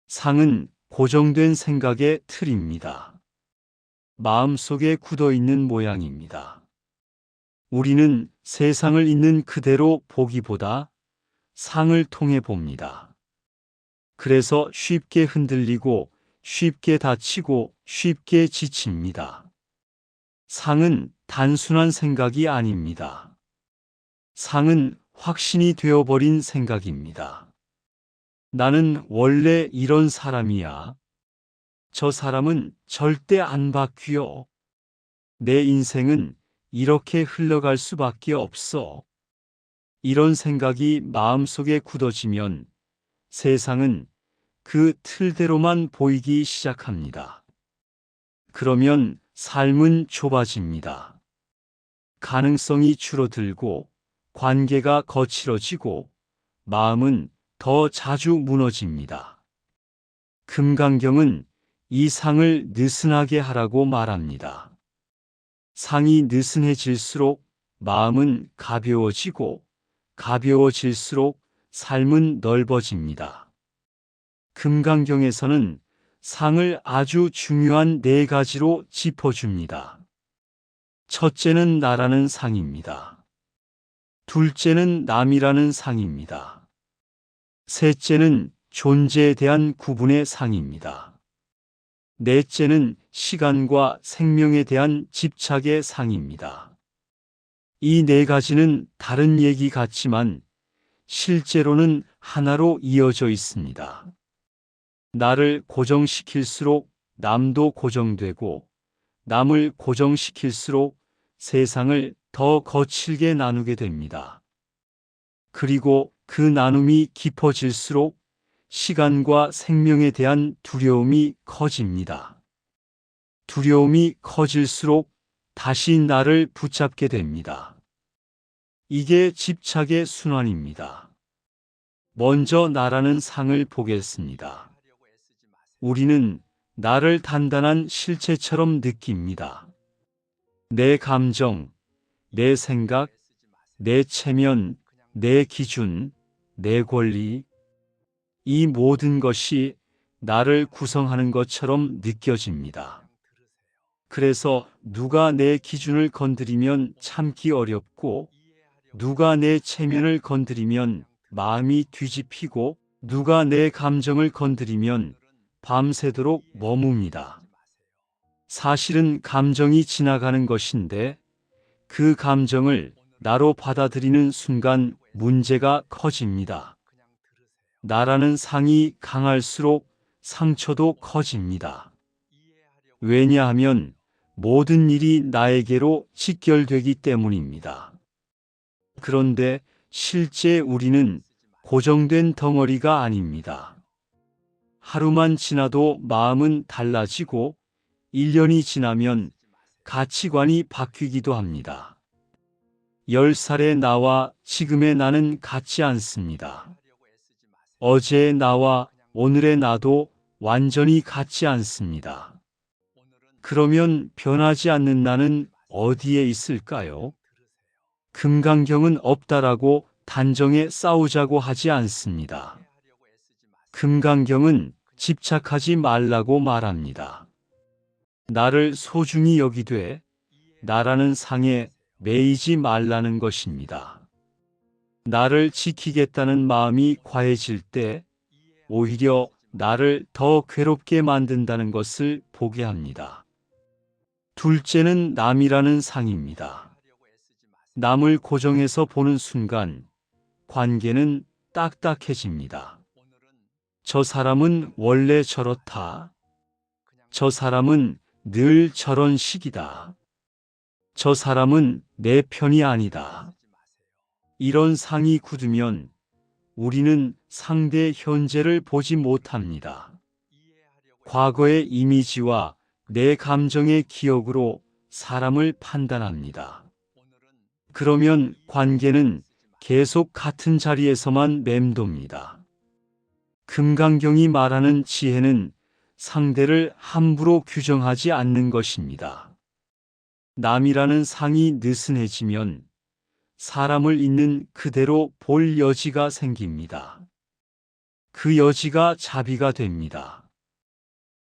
C: 상은 고정된 생각의 틀입니다. 마음속에 굳어있는 모양입니다. 우리는 세상을 있는 그대로 보기보다 상을 통해 봅니다. 그래서 쉽게 흔들리고 쉽게 다치고 쉽게 지칩니다. 상은 단순한 생각이 아닙니다. 상은 확신이 되어버린 생각입니다. 나는 원래 이런 사람이야. 저 사람은 절대 안 바뀌어. 내 인생은 이렇게 흘러갈 수밖에 없어. 이런 생각이 마음속에 굳어지면 세상은 그 틀대로만 보이기 시작합니다. 그러면 삶은 좁아집니다. 가능성이 줄어들고 관계가 거칠어지고 마음은 더 자주 무너집니다. 금강경은 이 상을 느슨하게 하라고 말합니다. 상이 느슨해질수록 마음은 가벼워지고 가벼워질수록 삶은 넓어집니다. 금강경에서는 상을 아주 중요한 네 가지로 짚어줍니다. 첫째는 나라는 상입니다. 둘째는 남이라는 상입니다. 셋째는 존재에 대한 구분의 상입니다. 넷째는 시간과 생명에 대한 집착의 상입니다. 이 네 가지는 다른 얘기 같지만 실제로는 하나로 이어져 있습니다. 나를 고정시킬수록 남도 고정되고 남을 고정시킬수록 세상을 더 거칠게 나누게 됩니다. 그리고 그 나눔이 깊어질수록 시간과 생명에 대한 두려움이 커집니다. 두려움이 커질수록 다시 나를 붙잡게 됩니다. 이게 집착의 순환입니다. 먼저 나라는 상을 보겠습니다. 우리는 나를 단단한 실체처럼 느낍니다. 내 감정, 내 생각, 내 체면, 내 기준, 내 권리, 이 모든 것이 나를 구성하는 것처럼 느껴집니다. 그래서 누가 내 기준을 건드리면 참기 어렵고, 누가 내 체면을 건드리면 마음이 뒤집히고, 누가 내 감정을 건드리면 밤새도록 머뭅니다. 사실은 감정이 지나가는 것인데 그 감정을 나로 받아들이는 순간 문제가 커집니다. 나라는 상이 강할수록 상처도 커집니다. 왜냐하면 모든 일이 나에게로 직결되기 때문입니다. 그런데 실제 우리는 고정된 덩어리가 아닙니다. 하루만 지나도 마음은 달라지고 1년이 지나면 가치관이 바뀌기도 합니다. 10살의 나와 지금의 나는 같지 않습니다. 어제의 나와 오늘의 나도 완전히 같지 않습니다. 그러면 변하지 않는 나는 어디에 있을까요? 금강경은 없다라고 단정에 싸우자고 하지 않습니다. 금강경은 집착하지 말라고 말합니다. 나를 소중히 여기되 나라는 상에 매이지 말라는 것입니다. 나를 지키겠다는 마음이 과해질 때 오히려 나를 더 괴롭게 만든다는 것을 보게 합니다. 둘째는 남이라는 상입니다. 남을 고정해서 보는 순간 관계는 딱딱해집니다. 저 사람은 원래 저렇다. 저 사람은 늘 저런 식이다. 저 사람은 내 편이 아니다. 이런 상이 굳으면 우리는 상대의 현재를 보지 못합니다. 과거의 이미지와 내 감정의 기억으로 사람을 판단합니다. 그러면 관계는 계속 같은 자리에서만 맴돕니다. 금강경이 말하는 지혜는 상대를 함부로 규정하지 않는 것입니다. 남이라는 상이 느슨해지면 사람을 있는 그대로 볼 여지가 생깁니다. 그 여지가 자비가 됩니다.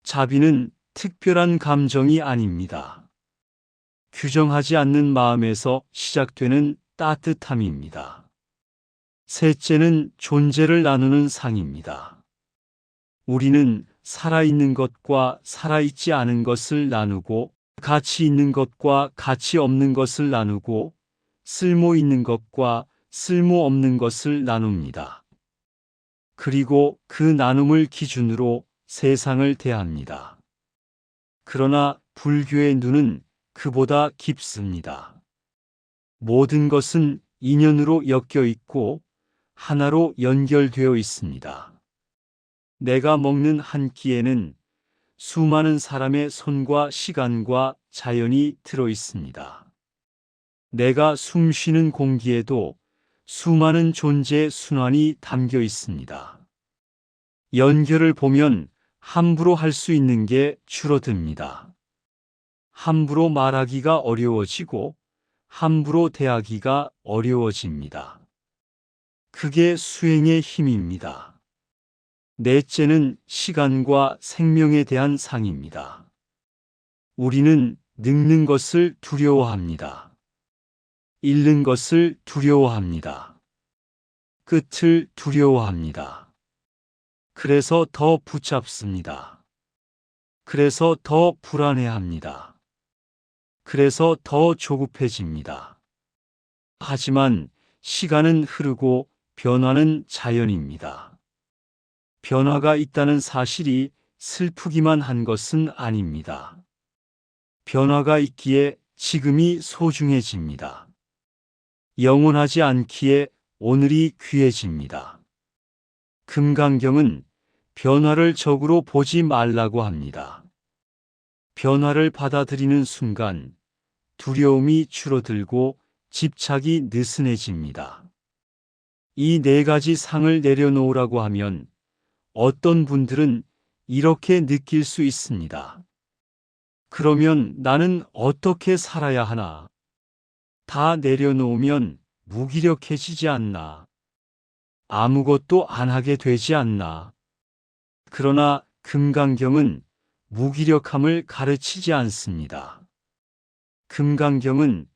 C: 자비는 특별한 감정이 아닙니다. 규정하지 않는 마음에서 시작되는 따뜻함입니다. 셋째는 존재를 나누는 상입니다. 우리는 살아있는 것과 살아있지 않은 것을 나누고, 가치 있는 것과 가치 없는 것을 나누고, 쓸모 있는 것과 쓸모 없는 것을 나눕니다. 그리고 그 나눔을 기준으로 세상을 대합니다. 그러나 불교의 눈은 그보다 깊습니다. 모든 것은 인연으로 엮여 있고 하나로 연결되어 있습니다. 내가 먹는 한 끼에는 수많은 사람의 손과 시간과 자연이 들어 있습니다. 내가 숨쉬는 공기에도 수많은 존재의 순환이 담겨 있습니다. 연결을 보면 함부로 할 수 있는 게 줄어듭니다. 함부로 말하기가 어려워지고 함부로 대하기가 어려워집니다. 그게 수행의 힘입니다. 넷째는 시간과 생명에 대한 상입니다. 우리는 늙는 것을 두려워합니다. 잃는 것을 두려워합니다. 끝을 두려워합니다. 그래서 더 붙잡습니다. 그래서 더 불안해합니다. 그래서 더 조급해집니다. 하지만 시간은 흐르고 변화는 자연입니다. 변화가 있다는 사실이 슬프기만 한 것은 아닙니다. 변화가 있기에 지금이 소중해집니다. 영원하지 않기에 오늘이 귀해집니다. 금강경은 변화를 적으로 보지 말라고 합니다. 변화를 받아들이는 순간 두려움이 줄어들고 집착이 느슨해집니다. 이 네 가지 상을 내려놓으라고 하면 어떤 분들은 이렇게 느낄 수 있습니다. 그러면 나는 어떻게 살아야 하나? 다 내려놓으면 무기력해지지 않나? 아무것도 안 하게 되지 않나? 그러나 금강경은 무기력함을 가르치지 않습니다. 금강경은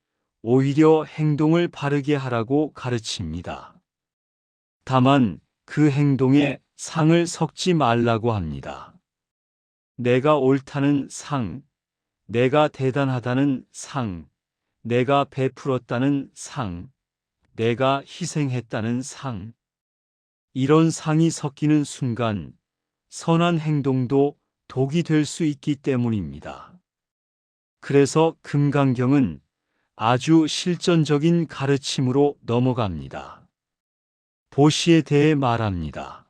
C: 오히려 행동을 바르게 하라고 가르칩니다. 다만 그 행동에 상을 섞지 말라고 합니다. 내가 옳다는 상, 내가 대단하다는 상, 내가 베풀었다는 상, 내가 희생했다는 상. 이런 상이 섞이는 순간 선한 행동도 독이 될 수 있기 때문입니다. 그래서 금강경은 아주 실전적인 가르침으로 넘어갑니다. 보시에 대해 말합니다.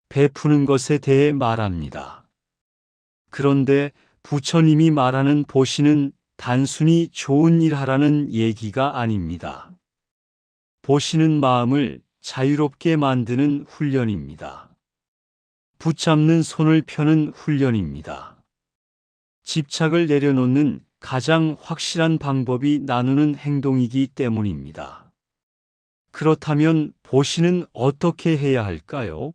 C: 베푸는 것에 대해 말합니다. 그런데 부처님이 말하는 보시는 단순히 좋은 일 하라는 얘기가 아닙니다. 보시는 마음을 자유롭게 만드는 훈련입니다. 붙잡는 손을 펴는 훈련입니다. 집착을 내려놓는 가장 확실한 방법이 나누는 행동이기 때문입니다. 그렇다면 보시는 어떻게 해야 할까요?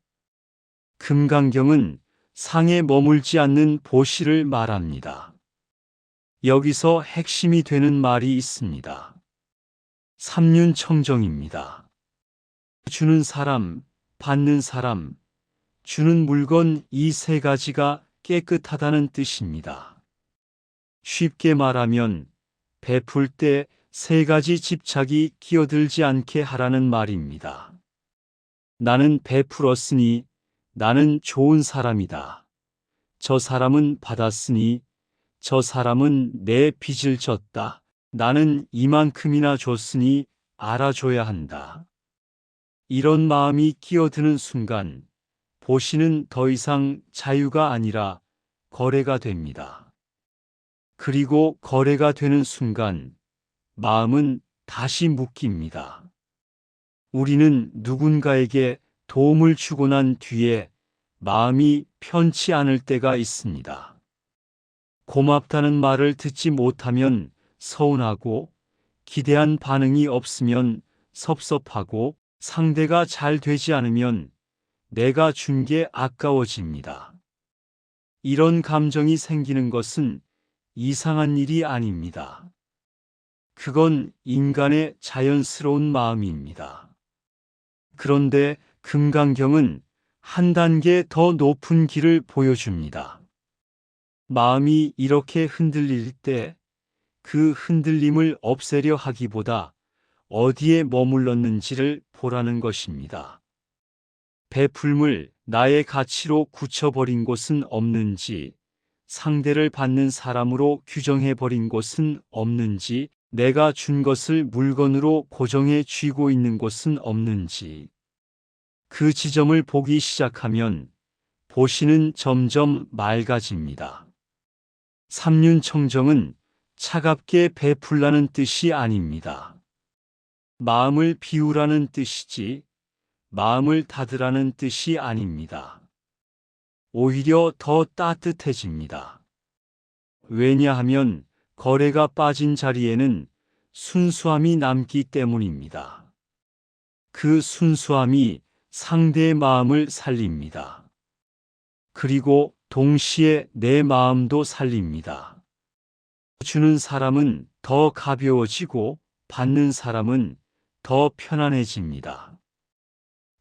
C: 금강경은 상에 머물지 않는 보시를 말합니다. 여기서 핵심이 되는 말이 있습니다. 삼륜청정입니다. 주는 사람, 받는 사람, 주는 물건 이 세 가지가 깨끗하다는 뜻입니다. 쉽게 말하면 베풀 때 세 가지 집착이 끼어들지 않게 하라는 말입니다. 나는 베풀었으니 나는 좋은 사람이다. 저 사람은 받았으니 저 사람은 내 빚을 졌다. 나는 이만큼이나 줬으니 알아줘야 한다. 이런 마음이 끼어드는 순간 보시는 더 이상 자유가 아니라 거래가 됩니다. 그리고 거래가 되는 순간 마음은 다시 묶입니다. 우리는 누군가에게 도움을 주고 난 뒤에 마음이 편치 않을 때가 있습니다. 고맙다는 말을 듣지 못하면 서운하고, 기대한 반응이 없으면 섭섭하고, 상대가 잘 되지 않으면 내가 준 게 아까워집니다. 이런 감정이 생기는 것은 이상한 일이 아닙니다. 그건 인간의 자연스러운 마음입니다. 그런데 금강경은 한 단계 더 높은 길을 보여줍니다. 마음이 이렇게 흔들릴 때 그 흔들림을 없애려 하기보다 어디에 머물렀는지를 보라는 것입니다. 베풀물, 나의 가치로 굳혀버린 곳은 없는지, 상대를 받는 사람으로 규정해버린 곳은 없는지, 내가 준 것을 물건으로 고정해 쥐고 있는 곳은 없는지. 그 지점을 보기 시작하면 보시는 점점 맑아집니다. 삼륜청정은 차갑게 베풀라는 뜻이 아닙니다. 마음을 비우라는 뜻이지 마음을 닫으라는 뜻이 아닙니다. 오히려 더 따뜻해집니다. 왜냐하면 거래가 빠진 자리에는 순수함이 남기 때문입니다. 그 순수함이 상대의 마음을 살립니다. 그리고 동시에 내 마음도 살립니다. 주는 사람은 더 가벼워지고 받는 사람은 더 편안해집니다.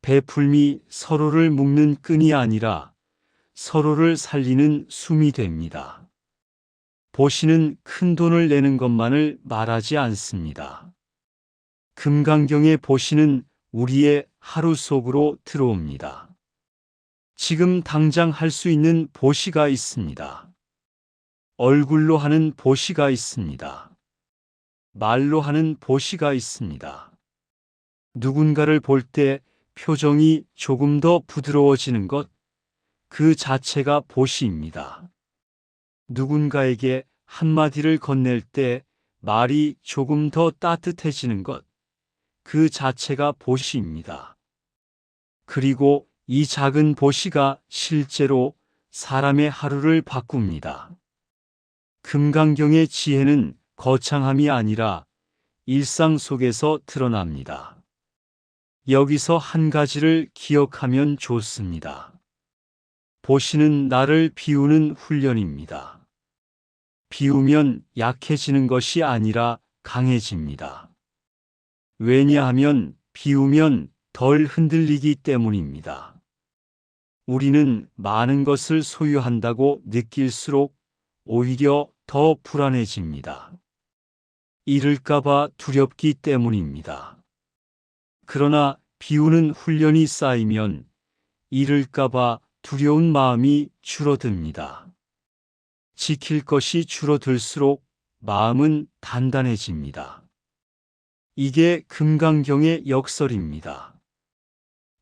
C: 베풀미 서로를 묶는 끈이 아니라 서로를 살리는 숨이 됩니다. 보시는 큰 돈을 내는 것만을 말하지 않습니다. 금강경의 보시는 우리의 하루 속으로 들어옵니다. 지금 당장 할 수 있는 보시가 있습니다. 얼굴로 하는 보시가 있습니다. 말로 하는 보시가 있습니다. 누군가를 볼 때 표정이 조금 더 부드러워지는 것, 그 자체가 보시입니다. 누군가에게 한마디를 건넬 때 말이 조금 더 따뜻해지는 것, 그 자체가 보시입니다. 그리고 이 작은 보시가 실제로 사람의 하루를 바꿉니다. 금강경의 지혜는 거창함이 아니라 일상 속에서 드러납니다. 여기서 한 가지를 기억하면 좋습니다. 보시는 나를 비우는 훈련입니다. 비우면 약해지는 것이 아니라 강해집니다. 왜냐하면 비우면 덜 흔들리기 때문입니다. 우리는 많은 것을 소유한다고 느낄수록 오히려 더 불안해집니다. 잃을까봐 두렵기 때문입니다. 그러나 비우는 훈련이 쌓이면 잃을까봐 두려운 마음이 줄어듭니다. 지킬 것이 줄어들수록 마음은 단단해집니다. 이게 금강경의 역설입니다.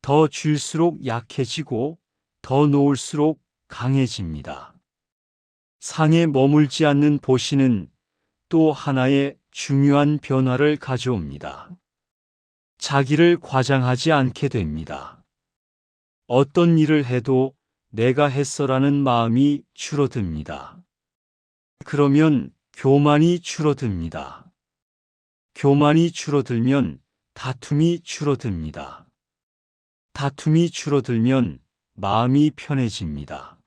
C: 더 줄수록 약해지고 더 놓을수록 강해집니다. 상에 머물지 않는 보시는 또 하나의 중요한 변화를 가져옵니다. 자기를 과장하지 않게 됩니다. 어떤 일을 해도 내가 했어라는 마음이 줄어듭니다. 그러면 교만이 줄어듭니다. 교만이 줄어들면 다툼이 줄어듭니다. 다툼이 줄어들면 마음이 편해집니다.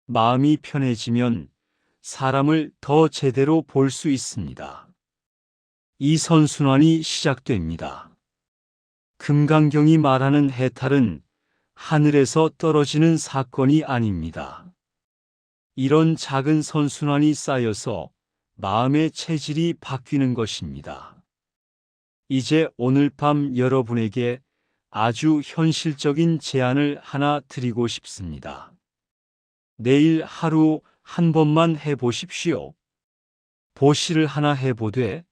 C: 마음이 편해지면 사람을 더 제대로 볼 수 있습니다. 이 선순환이 시작됩니다. 금강경이 말하는 해탈은 하늘에서 떨어지는 사건이 아닙니다. 이런 작은 선순환이 쌓여서 마음의 체질이 바뀌는 것입니다. 이제 오늘 밤 여러분에게 아주 현실적인 제안을 하나 드리고 싶습니다. 내일 하루 한 번만 해보십시오. 보시를 하나 해보되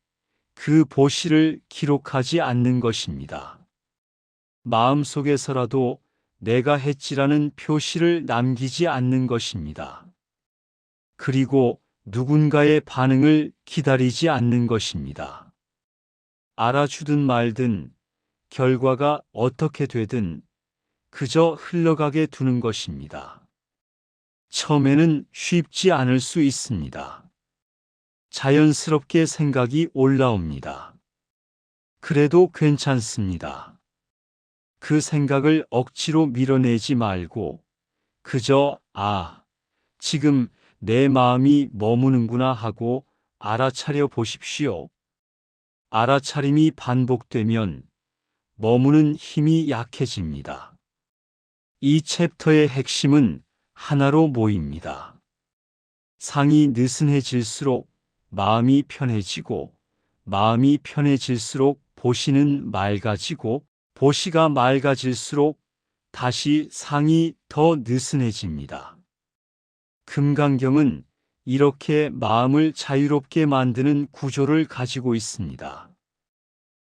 C: 그 보시를 기록하지 않는 것입니다. 마음속에서라도 내가 했지라는 표시를 남기지 않는 것입니다. 그리고 누군가의 반응을 기다리지 않는 것입니다. 알아주든 말든 결과가 어떻게 되든 그저 흘러가게 두는 것입니다. 처음에는 쉽지 않을 수 있습니다. 자연스럽게 생각이 올라옵니다. 그래도 괜찮습니다. 그 생각을 억지로 밀어내지 말고 그저 지금 내 마음이 머무는구나 하고 알아차려 보십시오. 알아차림이 반복되면 머무는 힘이 약해집니다. 이 챕터의 핵심은 하나로 모입니다. 상이 느슨해질수록 마음이 편해지고 마음이 편해질수록 보시는 맑아지고 보시가 맑아질수록 다시 상이 더 느슨해집니다. 금강경은 이렇게 마음을 자유롭게 만드는 구조를 가지고 있습니다.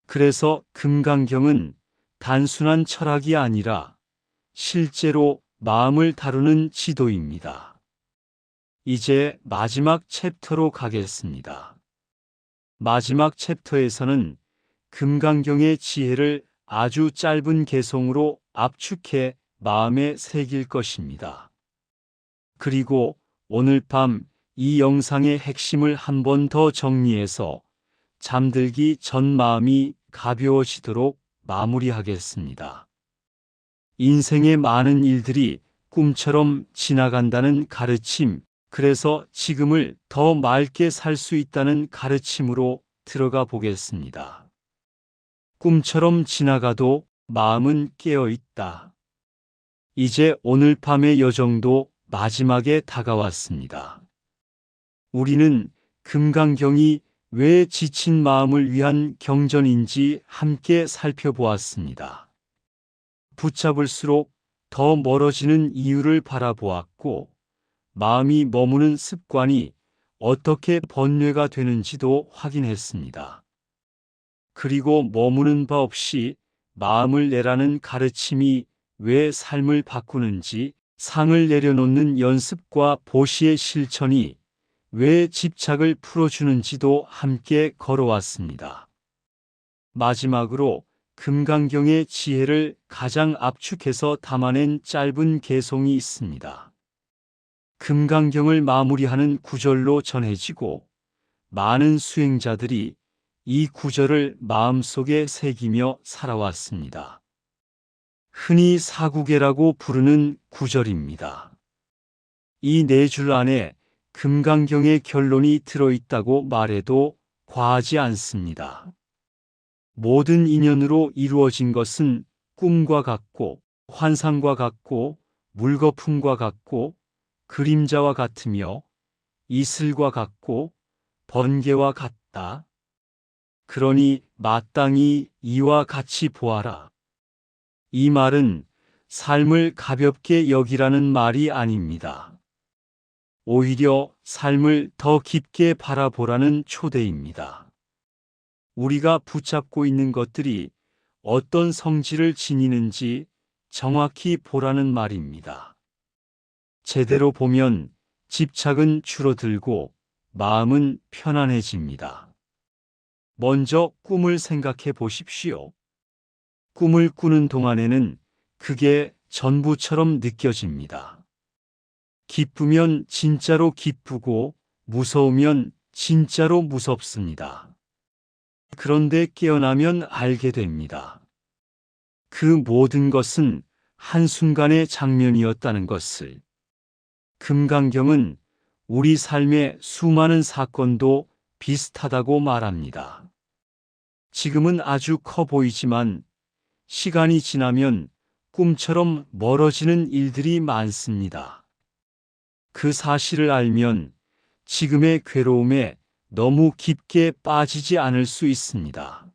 C: 그래서 금강경은 단순한 철학이 아니라 실제로 마음을 다루는 지도입니다. 이제 마지막 챕터로 가겠습니다. 마지막 챕터에서는 금강경의 지혜를 아주 짧은 개성으로 압축해 마음에 새길 것입니다. 그리고 오늘 밤 이 영상의 핵심을 한 번 더 정리해서 잠들기 전 마음이 가벼워지도록 마무리하겠습니다. 인생의 많은 일들이 꿈처럼 지나간다는 가르침, 그래서 지금을 더 맑게 살 수 있다는 가르침으로 들어가 보겠습니다. 꿈처럼 지나가도 마음은 깨어 있다. 이제 오늘 밤의 여정도 마지막에 다가왔습니다. 우리는 금강경이 왜 지친 마음을 위한 경전인지 함께 살펴보았습니다. 붙잡을수록 더 멀어지는 이유를 바라보았고, 마음이 머무는 습관이 어떻게 번뇌가 되는지도 확인했습니다. 그리고 머무는 바 없이 마음을 내라는 가르침이 왜 삶을 바꾸는지, 상을 내려놓는 연습과 보시의 실천이 왜 집착을 풀어주는지도 함께 걸어왔습니다. 마지막으로 금강경의 지혜를 가장 압축해서 담아낸 짧은 개송이 있습니다. 금강경을 마무리하는 구절로 전해지고 많은 수행자들이 이 구절을 마음속에 새기며 살아왔습니다. 흔히 사구계라고 부르는 구절입니다. 이 네 줄 안에 금강경의 결론이 들어있다고 말해도 과하지 않습니다. 모든 인연으로 이루어진 것은 꿈과 같고, 환상과 같고, 물거품과 같고, 그림자와 같으며, 이슬과 같고, 번개와 같다. 그러니 마땅히 이와 같이 보아라. 이 말은 삶을 가볍게 여기라는 말이 아닙니다. 오히려 삶을 더 깊게 바라보라는 초대입니다. 우리가 붙잡고 있는 것들이 어떤 성질을 지니는지 정확히 보라는 말입니다. 제대로 보면 집착은 줄어들고 마음은 편안해집니다. 먼저 꿈을 생각해 보십시오. 꿈을 꾸는 동안에는 그게 전부처럼 느껴집니다. 기쁘면 진짜로 기쁘고 무서우면 진짜로 무섭습니다. 그런데 깨어나면 알게 됩니다. 그 모든 것은 한순간의 장면이었다는 것을. 금강경은 우리 삶의 수많은 사건도 비슷하다고 말합니다. 지금은 아주 커 보이지만 시간이 지나면 꿈처럼 멀어지는 일들이 많습니다. 그 사실을 알면 지금의 괴로움에 너무 깊게 빠지지 않을 수 있습니다.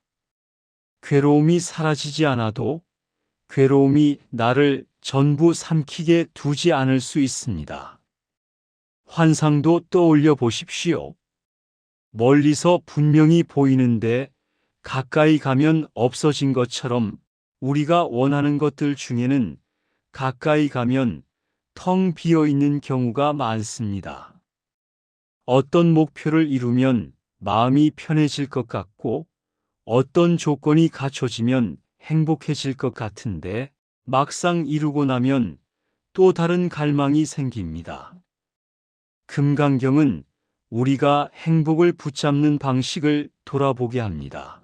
C: 괴로움이 사라지지 않아도 괴로움이 나를 전부 삼키게 두지 않을 수 있습니다. 환상도 떠올려 보십시오. 멀리서 분명히 보이는데 가까이 가면 없어진 것처럼 우리가 원하는 것들 중에는 가까이 가면 텅 비어 있는 경우가 많습니다. 어떤 목표를 이루면 마음이 편해질 것 같고 어떤 조건이 갖춰지면 행복해질 것 같은데 막상 이루고 나면 또 다른 갈망이 생깁니다. 금강경은 우리가 행복을 붙잡는 방식을 돌아보게 합니다.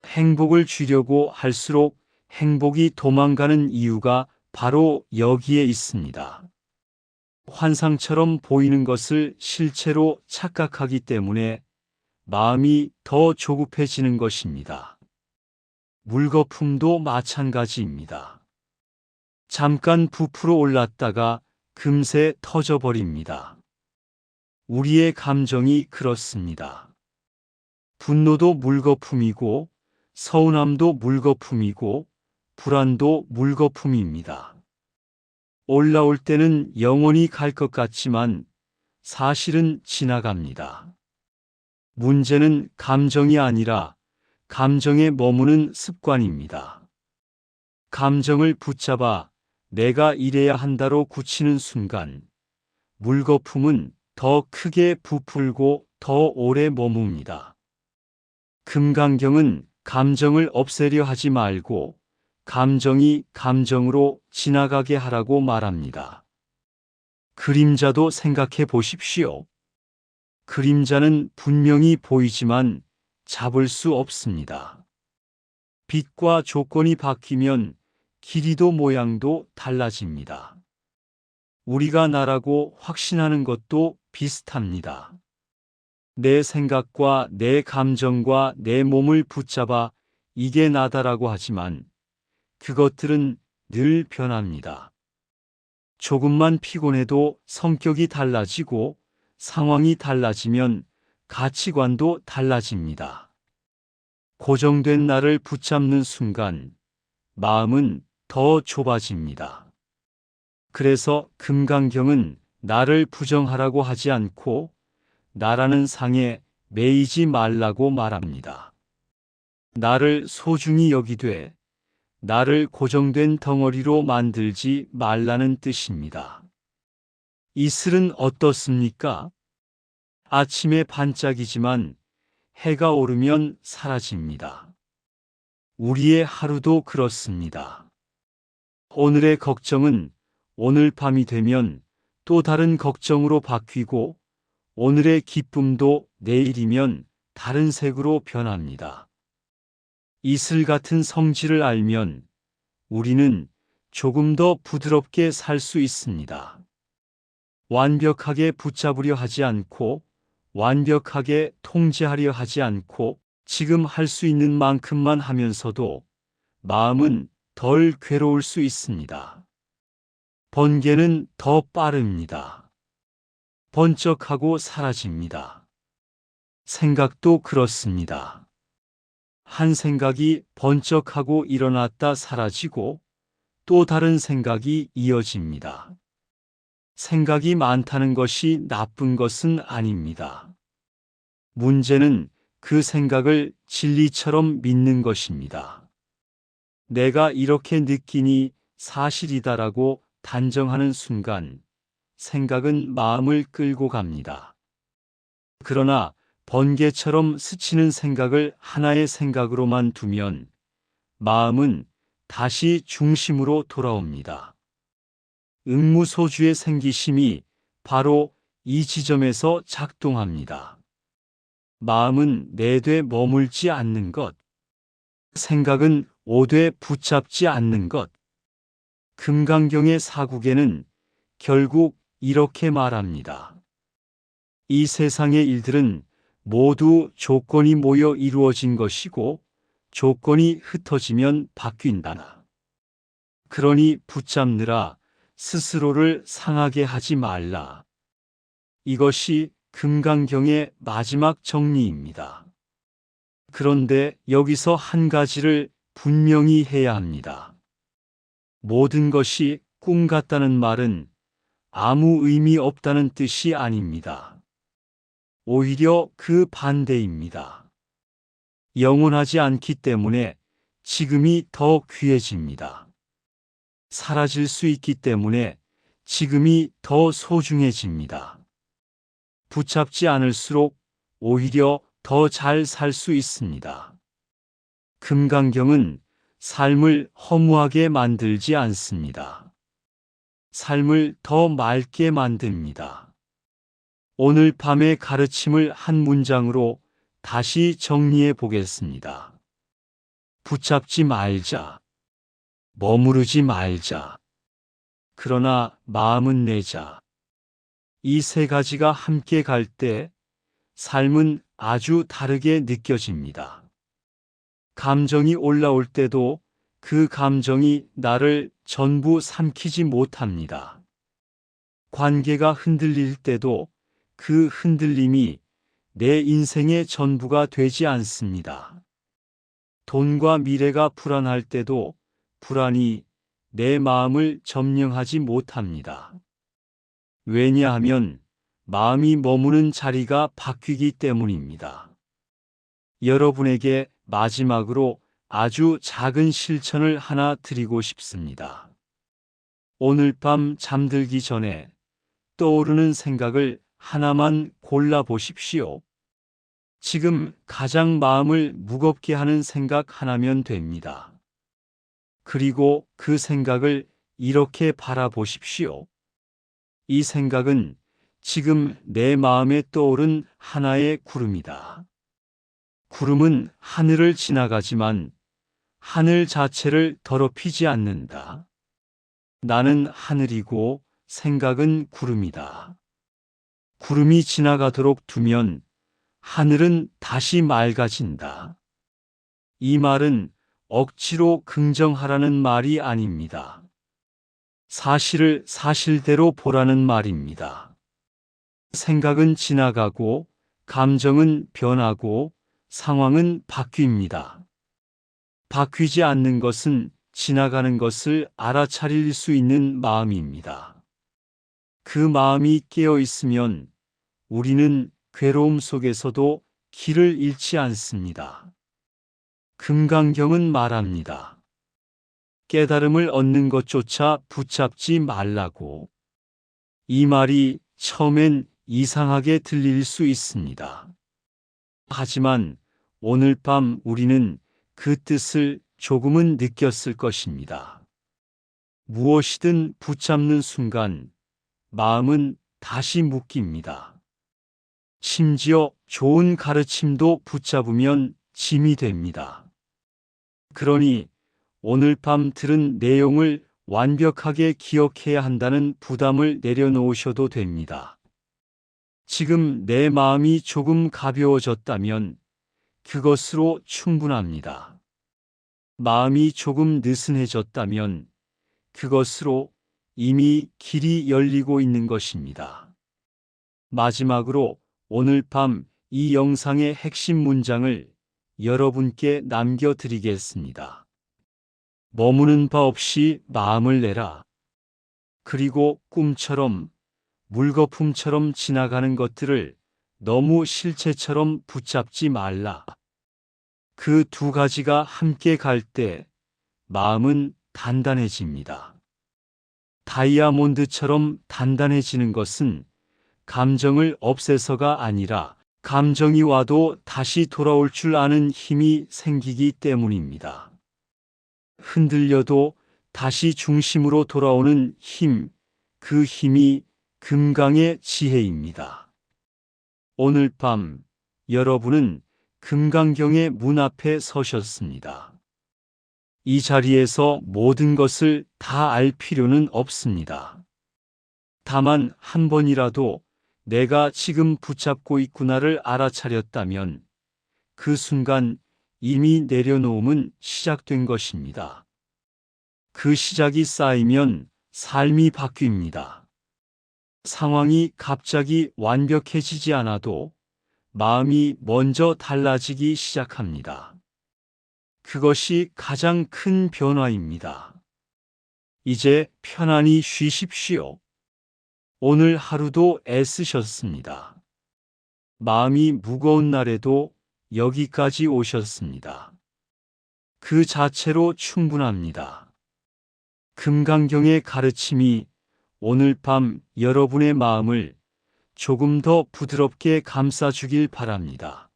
C: 행복을 주려고 할수록 행복이 도망가는 이유가 바로 여기에 있습니다. 환상처럼 보이는 것을 실체로 착각하기 때문에 마음이 더 조급해지는 것입니다. 물거품도 마찬가지입니다. 잠깐 부풀어 올랐다가 금세 터져버립니다. 우리의 감정이 그렇습니다. 분노도 물거품이고 서운함도 물거품이고 불안도 물거품입니다. 올라올 때는 영원히 갈 것 같지만 사실은 지나갑니다. 문제는 감정이 아니라 감정에 머무는 습관입니다. 감정을 붙잡아 내가 이래야 한다로 굳히는 순간 물거품은 더 크게 부풀고 더 오래 머뭅니다. 금강경은 감정을 없애려 하지 말고 감정이 감정으로 지나가게 하라고 말합니다. 그림자도 생각해 보십시오. 그림자는 분명히 보이지만 잡을 수 없습니다. 빛과 조건이 바뀌면 길이도 모양도 달라집니다. 우리가 나라고 확신하는 것도 비슷합니다. 내 생각과 내 감정과 내 몸을 붙잡아 이게 나다라고 하지만 그것들은 늘 변합니다. 조금만 피곤해도 성격이 달라지고 상황이 달라지면 가치관도 달라집니다. 고정된 나를 붙잡는 순간 마음은 더 좁아집니다. 그래서 금강경은 나를 부정하라고 하지 않고 나라는 상에 매이지 말라고 말합니다. 나를 소중히 여기되 나를 고정된 덩어리로 만들지 말라는 뜻입니다. 이슬은 어떻습니까? 아침에 반짝이지만 해가 오르면 사라집니다. 우리의 하루도 그렇습니다. 오늘의 걱정은 오늘 밤이 되면 또 다른 걱정으로 바뀌고 오늘의 기쁨도 내일이면 다른 색으로 변합니다. 이슬 같은 성질을 알면 우리는 조금 더 부드럽게 살 수 있습니다. 완벽하게 붙잡으려 하지 않고 완벽하게 통제하려 하지 않고 지금 할 수 있는 만큼만 하면서도 마음은 덜 괴로울 수 있습니다. 번개는 더 빠릅니다. 번쩍하고 사라집니다. 생각도 그렇습니다. 한 생각이 번쩍하고 일어났다 사라지고 또 다른 생각이 이어집니다. 생각이 많다는 것이 나쁜 것은 아닙니다. 문제는 그 생각을 진리처럼 믿는 것입니다. 내가 이렇게 느끼니 사실이다라고 단정하는 순간 생각은 마음을 끌고 갑니다. 그러나 번개처럼 스치는 생각을 하나의 생각으로만 두면 마음은 다시 중심으로 돌아옵니다. 응무소주의 생기심이 바로 이 지점에서 작동합니다. 마음은 내돼 머물지 않는 것, 생각은 오돼 붙잡지 않는 것. 금강경의 사국에는 결국 이렇게 말합니다. 이 세상의 일들은 모두 조건이 모여 이루어진 것이고 조건이 흩어지면 바뀐다나. 그러니 붙잡느라 스스로를 상하게 하지 말라. 이것이 금강경의 마지막 정리입니다. 그런데 여기서 한 가지를 분명히 해야 합니다. 모든 것이 꿈 같다는 말은 아무 의미 없다는 뜻이 아닙니다. 오히려 그 반대입니다. 영원하지 않기 때문에 지금이 더 귀해집니다. 사라질 수 있기 때문에 지금이 더 소중해집니다. 붙잡지 않을수록 오히려 더 잘 살 수 있습니다. 금강경은 삶을 허무하게 만들지 않습니다. 삶을 더 맑게 만듭니다. 오늘 밤의 가르침을 한 문장으로 다시 정리해 보겠습니다. 붙잡지 말자. 머무르지 말자. 그러나 마음은 내자. 이 세 가지가 함께 갈 때 삶은 아주 다르게 느껴집니다. 감정이 올라올 때도 그 감정이 나를 전부 삼키지 못합니다. 관계가 흔들릴 때도 그 흔들림이 내 인생의 전부가 되지 않습니다. 돈과 미래가 불안할 때도 불안이 내 마음을 점령하지 못합니다. 왜냐하면 마음이 머무는 자리가 바뀌기 때문입니다. 여러분에게 마지막으로 아주 작은 실천을 하나 드리고 싶습니다. 오늘 밤 잠들기 전에 떠오르는 생각을 하나만 골라 보십시오. 지금 가장 마음을 무겁게 하는 생각 하나면 됩니다. 그리고 그 생각을 이렇게 바라보십시오. 이 생각은 지금 내 마음에 떠오른 하나의 구름이다. 구름은 하늘을 지나가지만 하늘 자체를 더럽히지 않는다. 나는 하늘이고 생각은 구름이다. 구름이 지나가도록 두면 하늘은 다시 맑아진다. 이 말은 억지로 긍정하라는 말이 아닙니다. 사실을 사실대로 보라는 말입니다. 생각은 지나가고, 감정은 변하고, 상황은 바뀝니다. 바뀌지 않는 것은 지나가는 것을 알아차릴 수 있는 마음입니다. 그 마음이 깨어 있으면 우리는 괴로움 속에서도 길을 잃지 않습니다. 금강경은 말합니다. 깨달음을 얻는 것조차 붙잡지 말라고. 이 말이 처음엔 이상하게 들릴 수 있습니다. 하지만 오늘 밤 우리는 그 뜻을 조금은 느꼈을 것입니다. 무엇이든 붙잡는 순간 마음은 다시 묶입니다. 심지어 좋은 가르침도 붙잡으면 짐이 됩니다. 그러니 오늘 밤 들은 내용을 완벽하게 기억해야 한다는 부담을 내려놓으셔도 됩니다. 지금 내 마음이 조금 가벼워졌다면 그것으로 충분합니다. 마음이 조금 느슨해졌다면 그것으로 이미 길이 열리고 있는 것입니다. 마지막으로 오늘 밤 이 영상의 핵심 문장을 여러분께 남겨드리겠습니다. 머무는 바 없이 마음을 내라. 그리고 꿈처럼, 물거품처럼 지나가는 것들을 너무 실체처럼 붙잡지 말라. 그 두 가지가 함께 갈 때 마음은 단단해집니다. 다이아몬드처럼 단단해지는 것은 감정을 없애서가 아니라 감정이 와도 다시 돌아올 줄 아는 힘이 생기기 때문입니다. 흔들려도 다시 중심으로 돌아오는 힘, 그 힘이 금강의 지혜입니다. 오늘 밤 여러분은 금강경의 문 앞에 서셨습니다. 이 자리에서 모든 것을 다 알 필요는 없습니다. 다만 한 번이라도 내가 지금 붙잡고 있구나를 알아차렸다면 그 순간 이미 내려놓음은 시작된 것입니다. 그 시작이 쌓이면 삶이 바뀝니다. 상황이 갑자기 완벽해지지 않아도 마음이 먼저 달라지기 시작합니다. 그것이 가장 큰 변화입니다. 이제 편안히 쉬십시오. 오늘 하루도 애쓰셨습니다. 마음이 무거운 날에도 여기까지 오셨습니다. 그 자체로 충분합니다. 금강경의 가르침이 오늘 밤 여러분의 마음을 조금 더 부드럽게 감싸주길 바랍니다.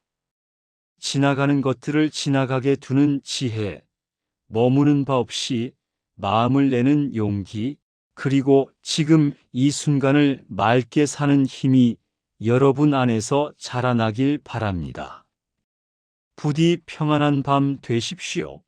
C: 지나가는 것들을 지나가게 두는 지혜, 머무는 바 없이 마음을 내는 용기, 그리고 지금 이 순간을 맑게 사는 힘이 여러분 안에서 자라나길 바랍니다. 부디 평안한 밤 되십시오.